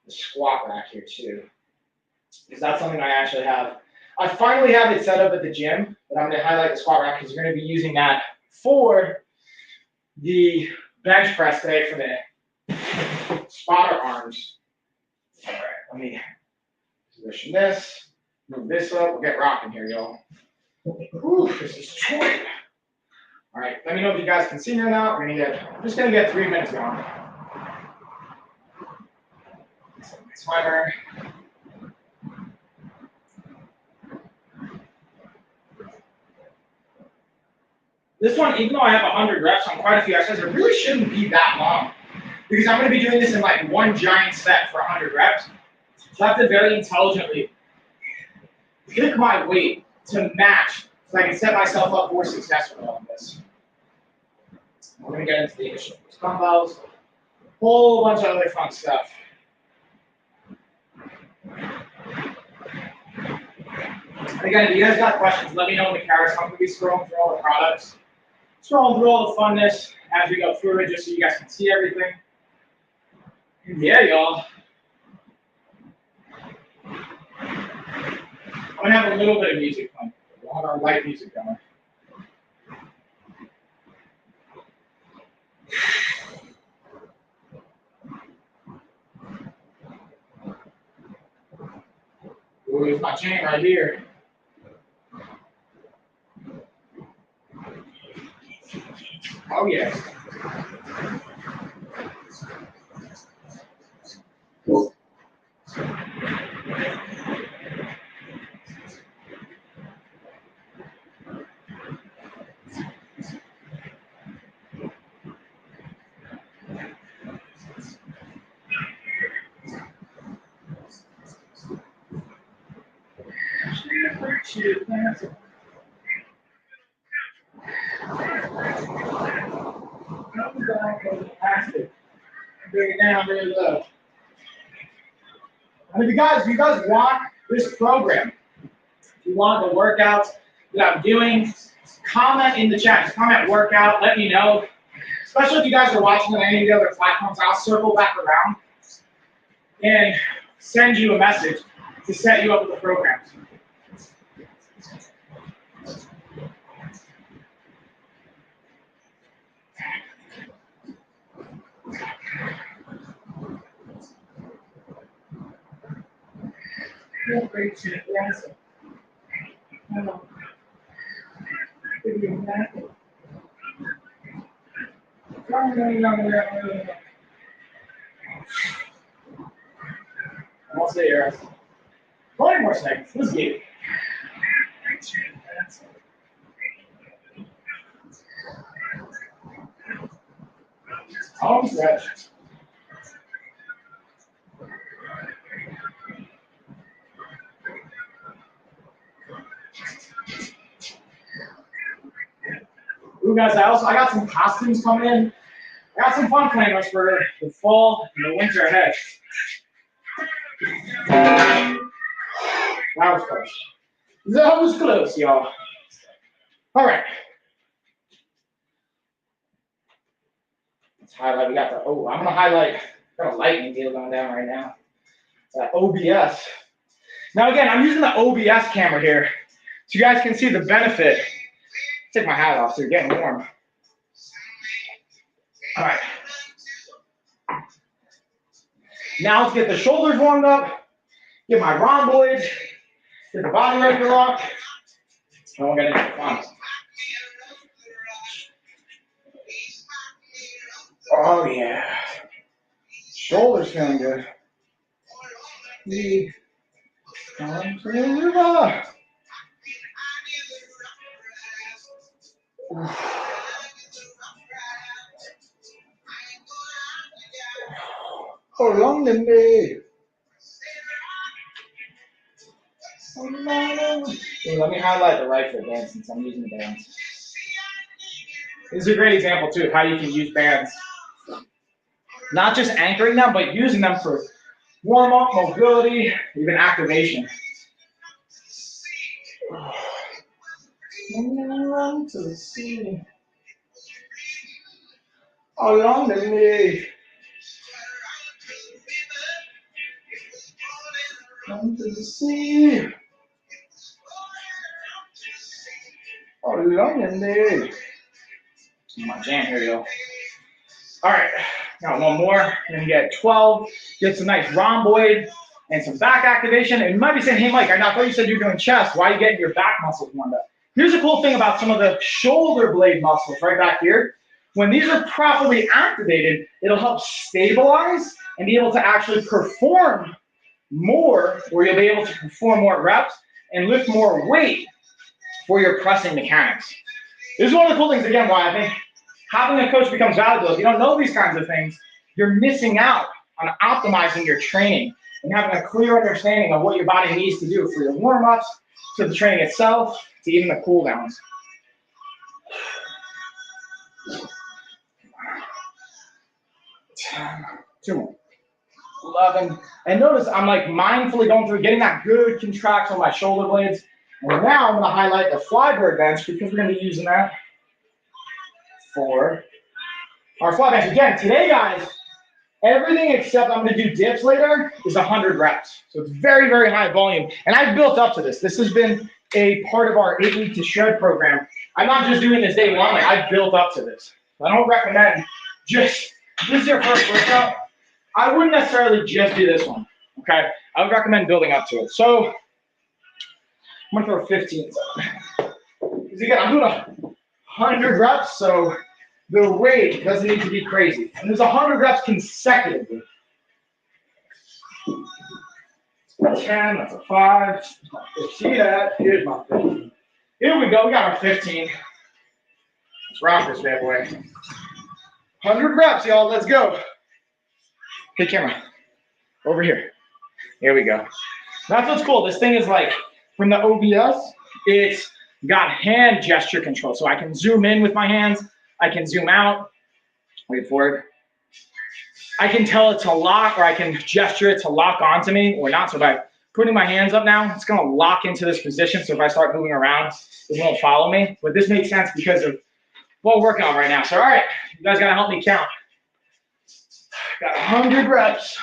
the squat rack here too, because that's something I actually have. I finally have it set up at the gym, but I'm gonna highlight the squat rack because we're gonna be using that for the bench press today for the spotter arms. All right, let me position this, move this up, we'll get rocking here, y'all. Whew, this is tight. All right, let me know if you guys can see me or not. We're just gonna get 3 minutes going. Timer. This one, even though I have 100 reps on quite a few exercises, it really shouldn't be that long because I'm going to be doing this in one giant set for 100 reps. So I have to very intelligently pick my weight to match so I can set myself up for success with all of this. We're going to get into the initial dumbbells, a whole bunch of other fun stuff. Again, if you guys got questions, let me know in the comments. I'm going to be scrolling through all the products, scrolling through all the funness as we go through it, just so you guys can see everything. And yeah, y'all. I'm going to have a little bit of music playing. We'll have our light music going. Ooh, there's my chain right here. Oh, yes. Bring it down really low. And if you guys want this program, if you want the workouts that I'm doing, comment in the chat. Just comment workout, let me know. Especially if you guys are watching on any of the other platforms, I'll circle back around and send you a message to set you up with the programs. Almost there. 20 more seconds. Let's get it. Arms stretch. Ooh, guys, I got some costumes coming in. I got some fun planners for the fall and the winter ahead. That was close. That was close, y'all. All right. Let's highlight. We got the, I'm going to highlight. Got a lightning deal going down right now. It's that OBS. Now, again, I'm using the OBS camera here so you guys can see the benefit. Take my hat off so you're getting warm. All right. Now let's get the shoulders warmed up, get my rhomboids, get the body ready to rock, and we're gonna get fun. Oh yeah. Shoulders feeling good. Come to the river. Along the way. Let me highlight the RightFit band since I'm using the bands. This is a great example too of how you can use bands. Not just anchoring them, but using them for warm-up, mobility, even activation. Run to the sea. Along the way. Come to the sea. Along the way. My jam, here we go. All right, got one more. Then get 12. Get some nice rhomboid and some back activation. And you might be saying, hey, Mike, I thought you said you were doing chest. Why are you getting your back muscles warmed up? Here's a cool thing about some of the shoulder blade muscles right back here. When these are properly activated, it'll help stabilize and be able to actually perform more, where you'll be able to perform more reps and lift more weight for your pressing mechanics. This is one of the cool things, again, why I think having a coach becomes valuable. If you don't know these kinds of things, you're missing out on optimizing your training and having a clear understanding of what your body needs to do for your warm-ups, to the training itself, to even the cool downs. 10, 2 more. 11. And notice I'm like mindfully going through, getting that good contraction on my shoulder blades. And now I'm going to highlight the flybird bench because we're going to be using that for our fly bench. Again, today, guys, everything except I'm going to do dips later is 100 reps. So it's very, very high volume. And I've built up to this. This has been a part of our 8-week to shred program. I'm not just doing this day one. Like, I've built up to this. I don't recommend just, this is your first workout. I wouldn't necessarily just do this one, okay? I would recommend building up to it. So I'm gonna throw 15. Because again, I'm doing 100 reps, so the weight doesn't need to be crazy. And there's 100 reps consecutively. 10, that's a 5. See that? Here's my 15. Here we go, we got our 15. Let's rock this bad boy. 100 reps, y'all, let's go. Hey, camera, over here. Here we go. That's what's cool. This thing is like, from the OBS, it's got hand gesture control. So I can zoom in with my hands. I can zoom out. Wait for it. I can tell it to lock, or I can gesture it to lock onto me or not. So by putting my hands up now, it's going to lock into this position. So if I start moving around, it won't follow me. But this makes sense because of what we're working on right now. So, all right, you guys got to help me count. Got 100 reps.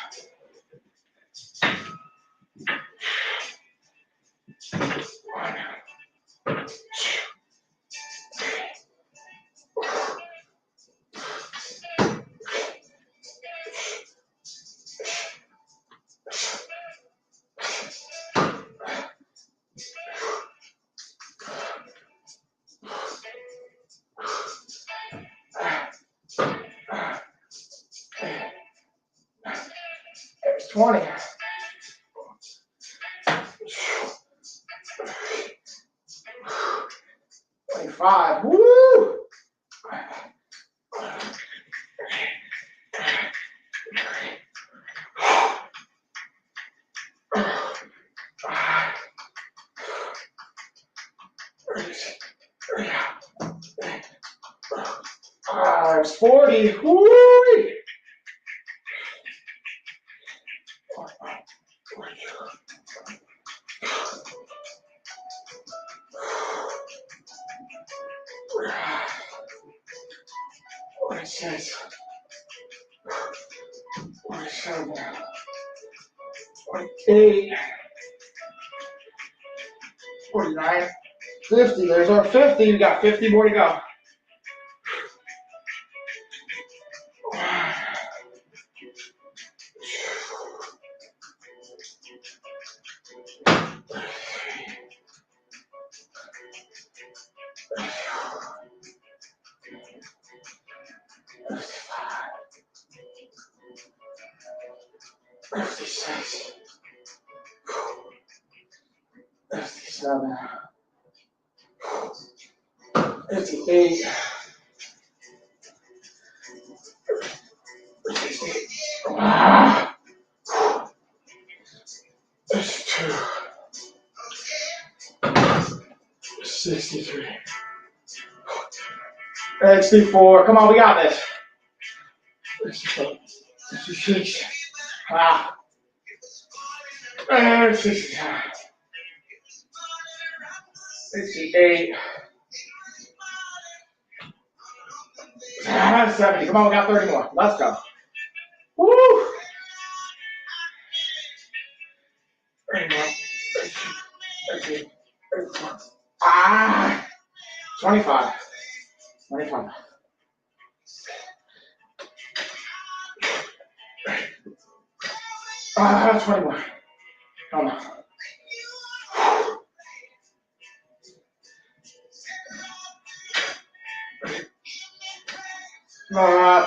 20. 25. Woo! It's 40. Woo! What it says. 47. 48. 49. 50. There's our 50. We got 50 more to go. Fifty-six. 57. 58. 58. 62. 63. 64. Come on, we got this. 66. Wow. 67. 68. 70. Come on, we got 30 more. Let's go. Woo! 30 more. 30. 25. 25. 20 more. Come on.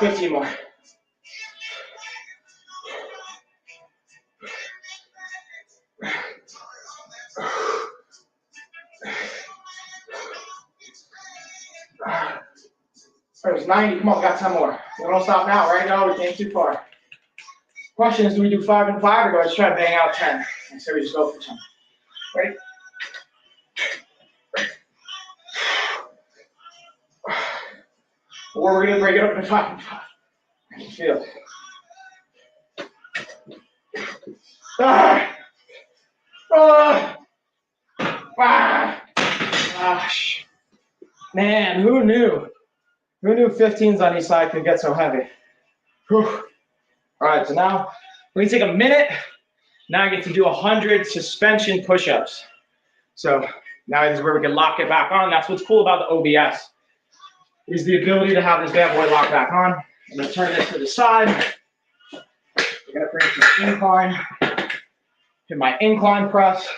15 more. There's 90. Come on, got 10 more. We don't stop now, right? No, we came too far. Question is, do we do 5 and 5 or do I just try to bang out 10? And so we just go for 10. Ready? Or we're going to break it up into 5 and 5. I can feel it. Man, who knew? Who knew 15s on each side could get so heavy? Whew. All right, so now we take a minute. Now I get to do 100 suspension push-ups. So now this is where we can lock it back on. That's what's cool about the OBS, is the ability to have this bad boy locked back on. I'm gonna turn this to the side. We're gonna bring some incline. Hit my incline press.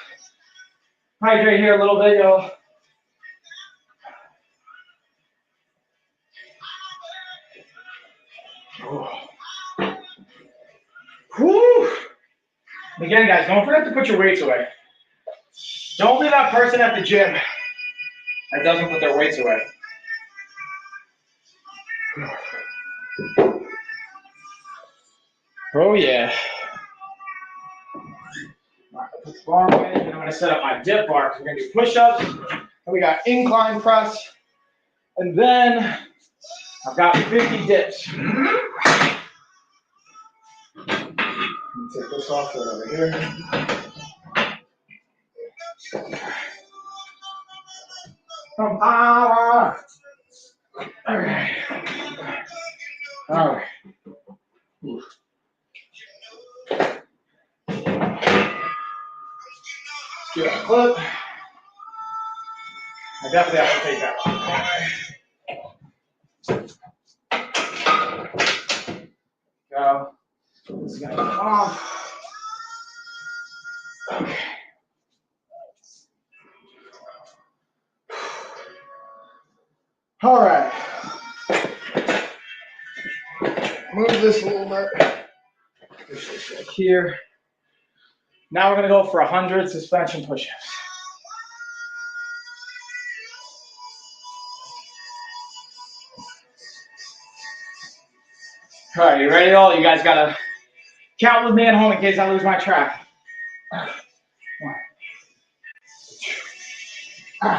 Hydrate here a little bit, y'all. Whew. Again, guys, don't forget to put your weights away. Don't be that person at the gym that doesn't put their weights away. Oh yeah. Put the bar away, and I'm gonna set up my dip bar because we're gonna do push-ups. And we got incline press. And then I've got 50 dips. Take this off right over here. Come power. All right. All right. Get a clip. I definitely have to take that off. Go. This is gonna come off. Okay. All right. Move this a little bit. Here. Now we're gonna go for 100 suspension push-ups. All right, you ready all? You guys gotta count with me at home in case I lose my track. 1, 2,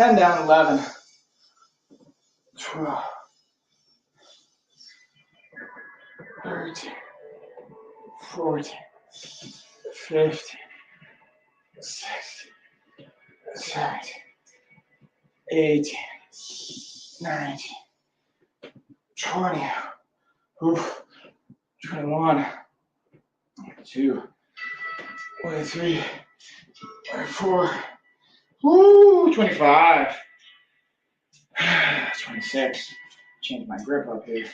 10 down, 11, 12, 13, 14, 15, 16, 17, 18, 19, 20, 21, 22, 23, 24, 25, 26. Change my grip up here.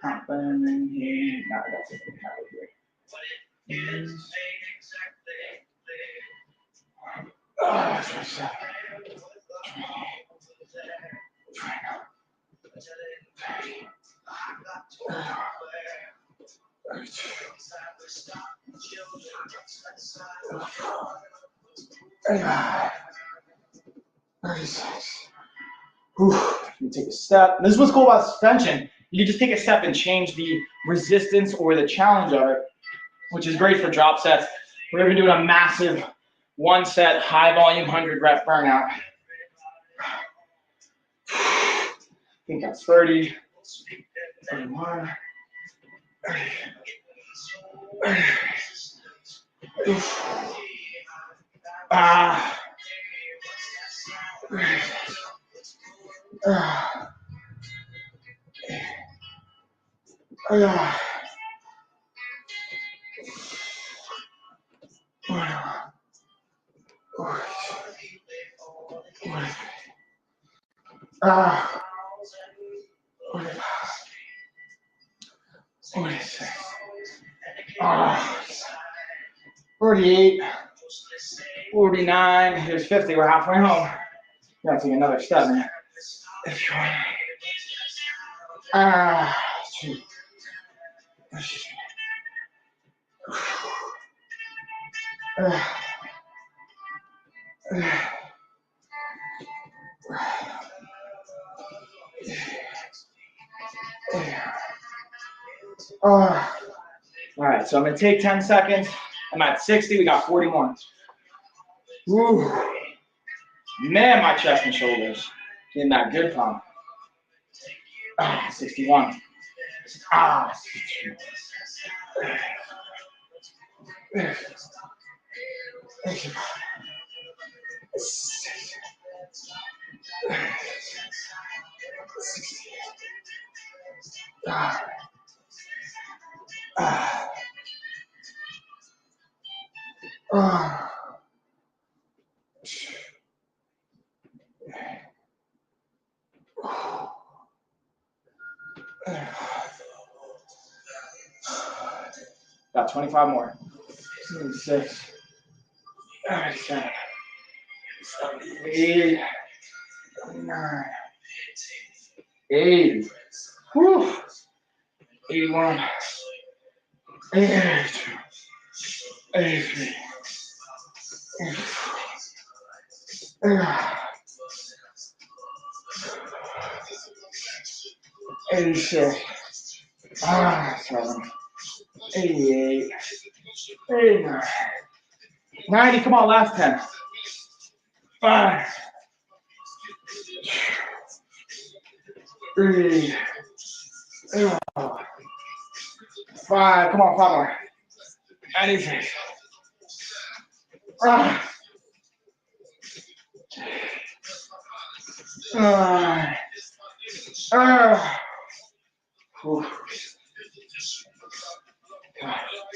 Happening here. No, that's it. Here. 27, 28, 29, 30, 32, 35, 36. You take a step. This is what's cool about suspension. You can just take a step and change the resistance or the challenge of it, which is great for drop sets. We're even doing a massive 1 set, high volume, 100 rep burnout. I think that's 30, 31, 30. Forty-six. 48, 49, here's 50, we're halfway home. You gotta take another step, man. If you want. 2. All right, so I'm gonna take 10 seconds. I'm at 60, we got 40 more. Woo. Man, my chest and shoulders getting that good pump. 61. 62. Got 25 more. 76, 77, 78, 79, 80. Whew. 81, 82, 83, 86, 7, 88, 89, 90. Come on, last 10. 5, 3, 5. Come on, 5 more. 96.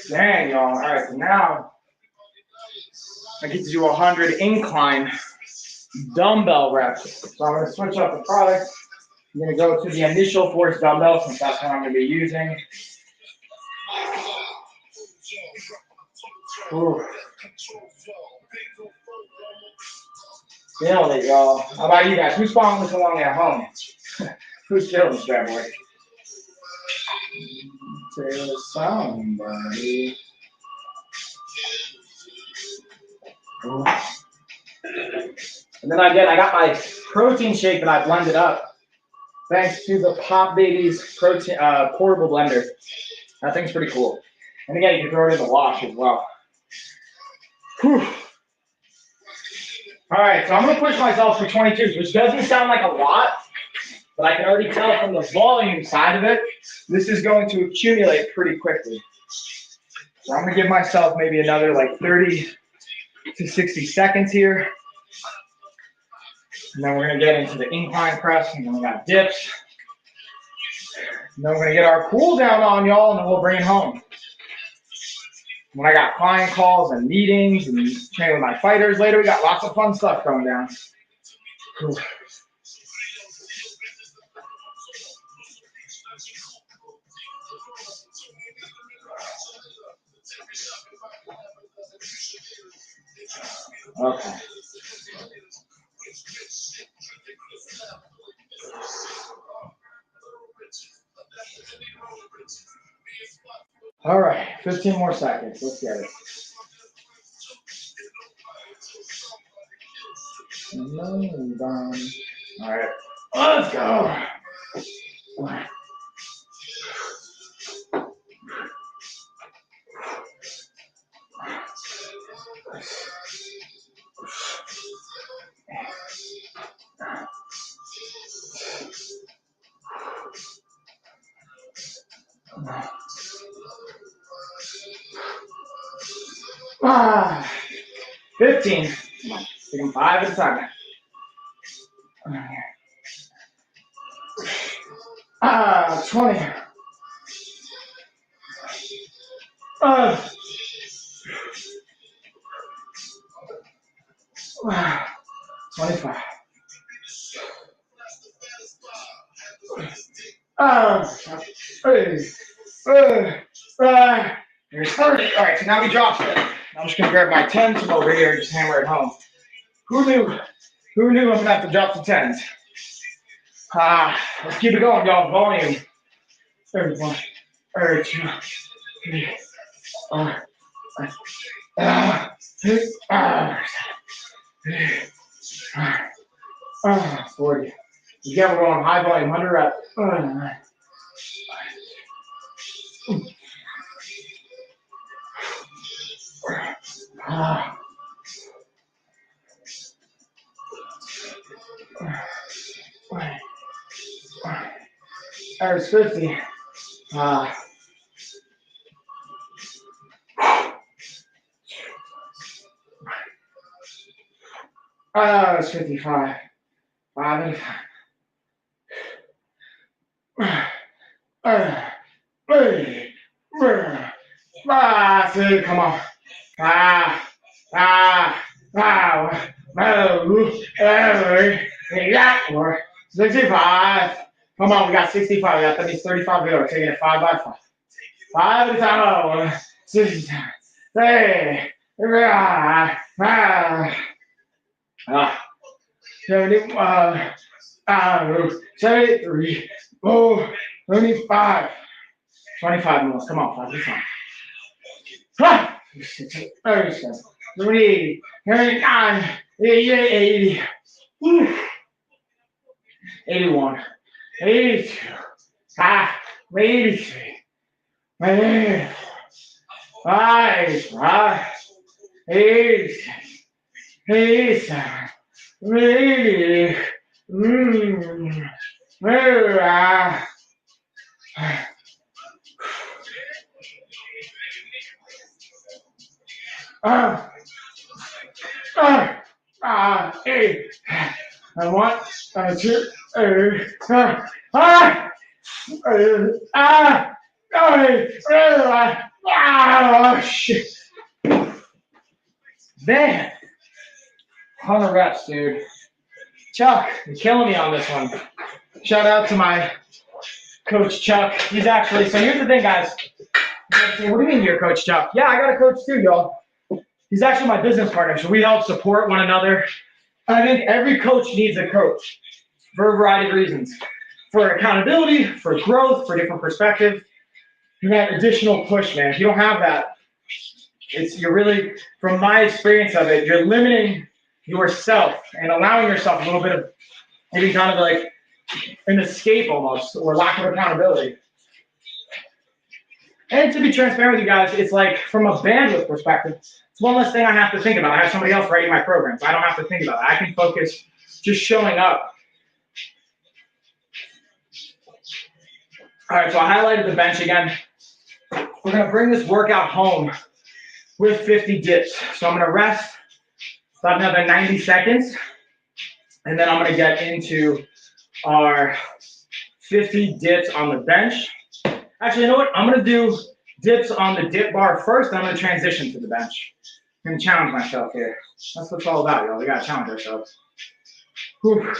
Dang, y'all. All right, so now I get to do 100 incline dumbbell reps. So I'm going to switch up the product. I'm going to go to the initial force dumbbell since that's what I'm going to be using. Ooh. Feeling it, y'all. How about you guys? Who's following this along at home? Who's feeling this bad boy? There's somebody. Ooh. And then I got my protein shake that I blended up thanks to the Pop Babies protein portable blender. That thing's pretty cool. And again, you can throw it in the wash as well. Whew. All right, so I'm going to push myself for 22s, which doesn't sound like a lot, but I can already tell from the volume side of it, this is going to accumulate pretty quickly. So I'm going to give myself maybe another like 30 to 60 seconds here. And then we're going to get into the incline press, and then we got dips. And then we're going to get our cool down on, y'all, and then we'll bring it home. When I got client calls and meetings and training with my fighters later, we got lots of fun stuff going down. Whew. Okay. All right, 15 more seconds. Let's get it. All right, let's go. Ah, 15. Come on, take them 5 at a time. 20. 25. There's 30. All right, so now we drop it. I'm just gonna grab my 10s from over here and just hammer it home. Who knew? Who knew I'm gonna have to drop the 10s? Let's keep it going, y'all. Volume. 31, 32, 40. Again, we're going high volume, 100 reps. There's 50. It's 55. 5 and 5. See, come on. We got more. 65. Come on, we got 65. That means 35 to go. We're taking it 5 by 5. 5 at a time. 60. 71, 73, 25. 25 more. Come on, 5 at a time. 37, 38, 39, 80, 81, 82, 83, 84, 85, 86, 87, 88, 8. And 1, 2, shit. Man, 100 reps, dude. Chuck, you're killing me on this one. Shout out to my coach, Chuck. He's actually, so here's the thing, guys. What do you mean you're Coach Chuck? Yeah, I got a coach too, y'all. He's actually my business partner, so we help support one another. I think every coach needs a coach for a variety of reasons. For accountability, for growth, for different perspective. You that additional push, man. If you don't have that, you're really, from my experience of it, you're limiting yourself and allowing yourself a little bit of maybe kind of like an escape almost, or lack of accountability. And to be transparent with you guys, it's like from a bandwidth perspective, it's one less thing I have to think about. I have somebody else writing my programs. I don't have to think about it. I can focus just showing up. All right, so I highlighted the bench again. We're gonna bring this workout home with 50 dips. So I'm gonna rest about another 90 seconds, and then I'm gonna get into our 50 dips on the bench. Actually, you know what? I'm gonna do dips on the dip bar first, then I'm gonna transition to the bench. I'm gonna challenge myself here. That's what it's all about, y'all. We gotta challenge ourselves. Whew.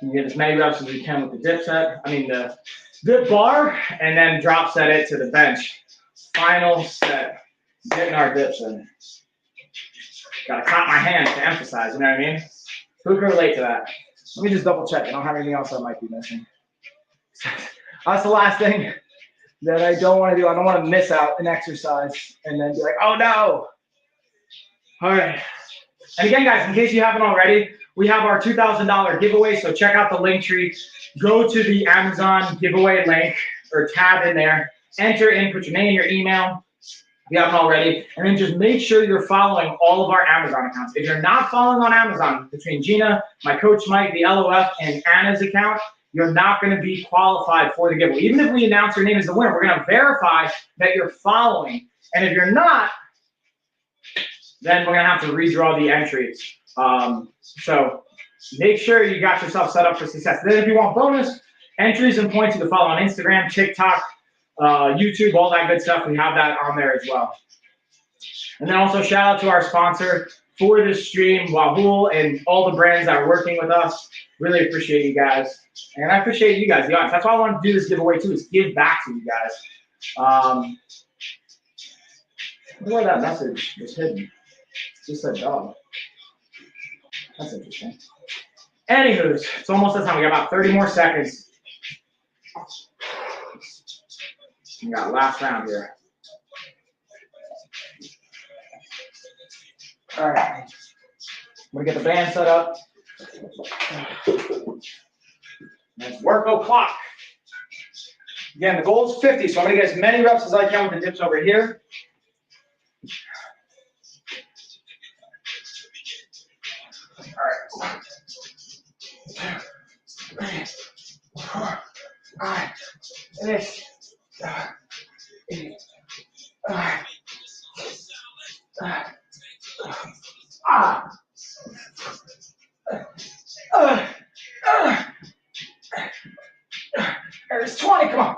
You get as many reps as you can with the dip set. The dip bar, and then drop set it to the bench. Final set. Getting our dips in. Gotta clap my hands to emphasize, you know what I mean? Who can relate to that? Let me just double check. I don't have anything else I might be missing. That's the last thing that I don't want to do. I don't want to miss out an exercise and then be like, oh no. All right. And again, guys, in case you haven't already, we have our $2,000 giveaway. So check out the link tree. Go to the Amazon giveaway link or tab in there. Enter in, put your name, your email, if you haven't already, and then just make sure you're following all of our Amazon accounts. If you're not following on Amazon, between Gina, my coach Mike, the LOF, and Anna's account, you're not going to be qualified for the giveaway. Even if we announce your name as the winner, we're going to verify that you're following. And if you're not, then we're going to have to redraw the entries. So make sure you got yourself set up for success. Then if you want bonus entries and points, you can follow on Instagram, TikTok, YouTube, all that good stuff. We have that on there as well. And then also shout out to our sponsor for this stream, YALL, and all the brands that are working with us. Really appreciate you guys. And I appreciate you guys, the audience. That's why I want to do this giveaway too, is give back to you guys. I wonder where that message was hidden. It just said dog. That's interesting. Anywho, it's almost that time. We got about 30 more seconds. We got last round here. All right. I'm gonna get the band set up. Let's work o'clock. Again, the goal is 50, so I'm gonna get as many reps as I can with the dips over here. All right. 1, 2, 3, 4, 5, 6, 8, 9. There's 20, come on.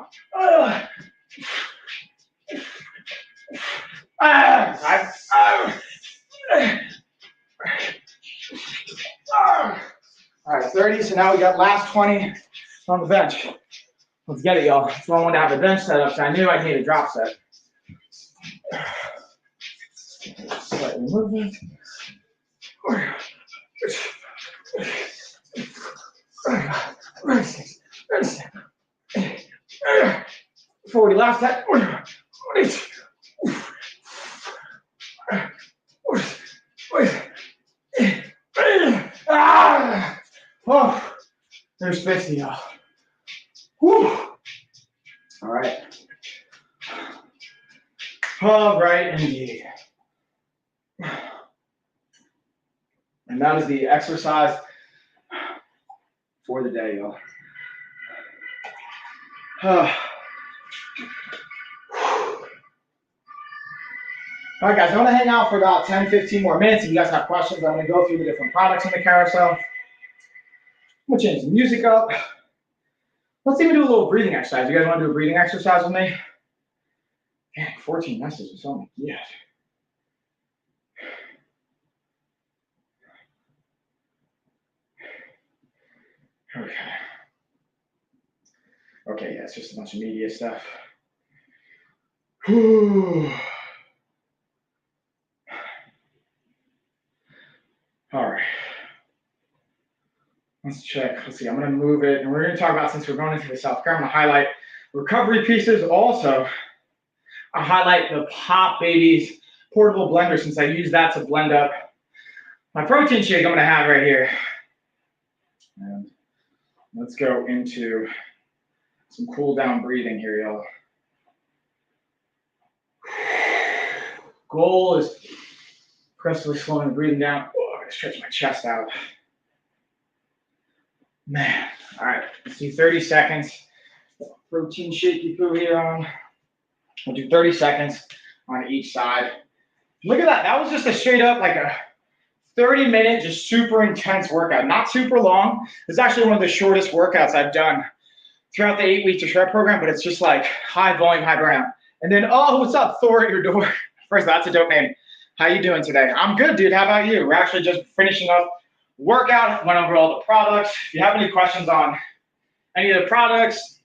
All right, 30, so now we got last 20 on the bench. Let's get it, y'all. That's why I wanted to have a bench set up, so I knew I'd need a drop set. Slightly move this. 40, last time. 40. Oh, there's 50, y'all. Whew. All right. All right, indeed. And that is the exercise for the day, y'all. All right, guys, I'm gonna hang out for about 10, 15 more minutes. If you guys have questions, I'm gonna go through the different products in the carousel. I'm gonna change the music up. Let's even do a little breathing exercise. You guys wanna do a breathing exercise with me? Dang, 14 messages, oh my God. Okay. Okay, yeah, it's just a bunch of media stuff. Whew. Let's check. Let's see. I'm going to move it. And we're going to talk about, since we're going into the self-care, I'm going to highlight recovery pieces. Also, I highlight the Pop Babies portable blender, since I use that to blend up my protein shake I'm going to have right here. And let's go into some cool down breathing here, y'all. Goal is progressively slowing the breathing down. Oh, I'm going to stretch my chest out. Man. All right. Let's do 30 seconds. Protein shaky poo here on. We'll do 30 seconds on each side. Look at that. That was just a straight up like a 30-minute, just super intense workout. Not super long. It's actually one of the shortest workouts I've done throughout the 8-week to shred program, but it's just like high volume, high burnout. And then, oh, what's up, Thor at your door? First, that's a dope name. How you doing today? I'm good, dude. How about you? We're actually just finishing up workout, went over all the products. If you have any questions on any of the products,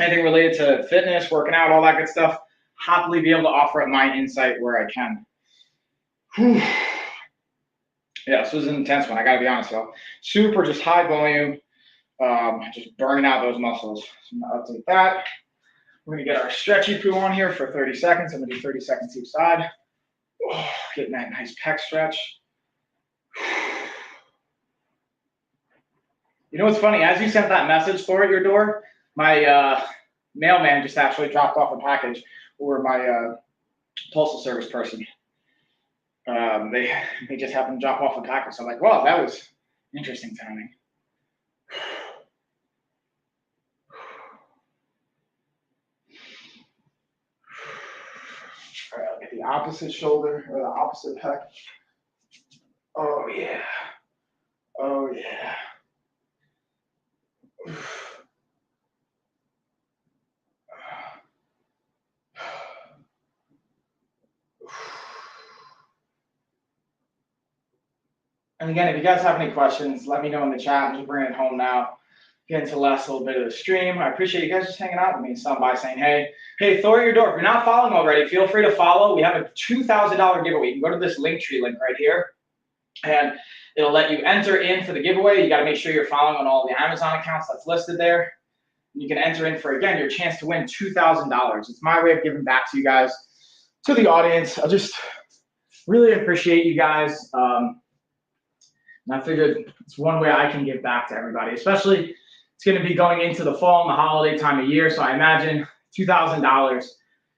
anything related to fitness, working out, all that good stuff, happily be able to offer up my insight where I can. Whew. Yeah, this was an intense one. I gotta be honest, though. Super, just high volume, just burning out those muscles. So I'm gonna update that. We're gonna get our stretchy poo on here for 30 seconds. I'm gonna do 30 seconds each side. Oh, getting that nice pec stretch. You know what's funny? As you sent that message for at your door, my mailman just actually dropped off a package, or my postal service person. They just happened to drop off a package. So I'm like, wow, that was interesting timing. All right, I'll get the opposite shoulder or the opposite pec. Oh yeah. Oh yeah. And again, if you guys have any questions, let me know in the chat. I'm just bringing it home now. Get into the last little bit of the stream. I appreciate you guys just hanging out with me and stopping by saying, hey, Thor at your door. If you're not following already, feel free to follow. We have a $2,000 giveaway. You can go to this Linktree link right here, and it'll let you enter in for the giveaway. You got to make sure you're following on all the Amazon accounts that's listed there. You can enter in for, again, your chance to win $2,000. It's my way of giving back to you guys, to the audience. I just really appreciate you guys. And I figured it's one way I can give back to everybody, especially it's going to be going into the fall and the holiday time of year. So I imagine $2,000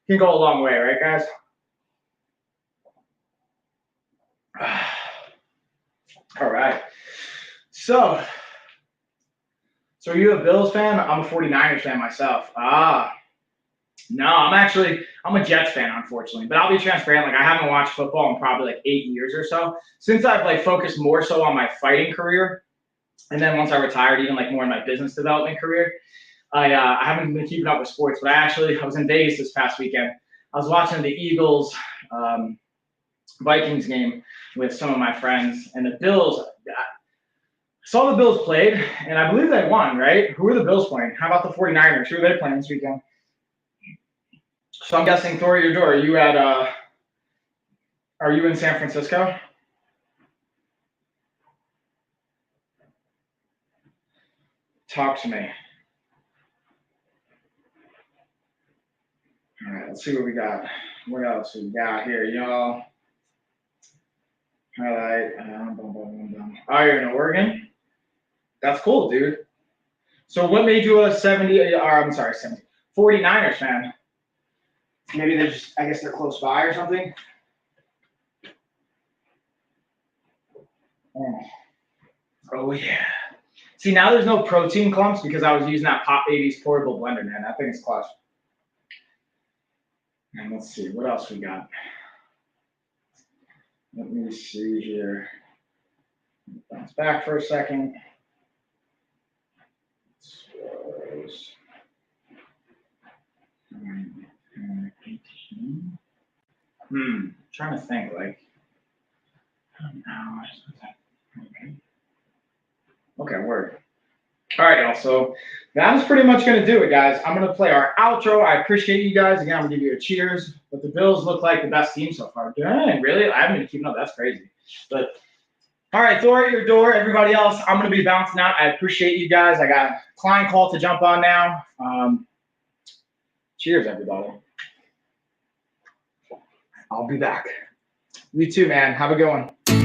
can go a long way, right, guys? All right. So are you a Bills fan? I'm a 49ers fan myself. No, I'm a Jets fan, unfortunately. But I'll be transparent. Like, I haven't watched football in probably like 8 years or so. Since I've like focused more so on my fighting career, and then once I retired, even like more in my business development career, I haven't been keeping up with sports. But I was in Vegas this past weekend. I was watching the Eagles Vikings game with some of my friends, and the Bills. I saw the Bills played, and I believe they won, right? Who are the Bills playing? How about the 49ers? Who are they playing this weekend? So I'm guessing, Thor, your door. Are you in San Francisco? Talk to me. All right, let's see what we got. What else we got here, y'all? Highlight. Oh, you're in Oregon? That's cool, dude. So what made you a 49ers fan? Maybe I guess they're close by or something. Oh yeah. See, now there's no protein clumps because I was using that Pop Babies portable blender, man. That thing is clutch. And let's see, what else we got? Let me see here. Bounce back for a second. Trying to think, like, okay, word. All right, y'all. So that is pretty much going to do it, guys. I'm going to play our outro. I appreciate you guys. Again, I'm going to give you a cheers. But the Bills look like the best team so far. Dang, really? I haven't been keeping up. That's crazy. But All right, Thor at your door. Everybody else, I'm going to be bouncing out. I appreciate you guys. I got a client call to jump on now. Cheers, everybody. I'll be back. You too, man. Have a good one.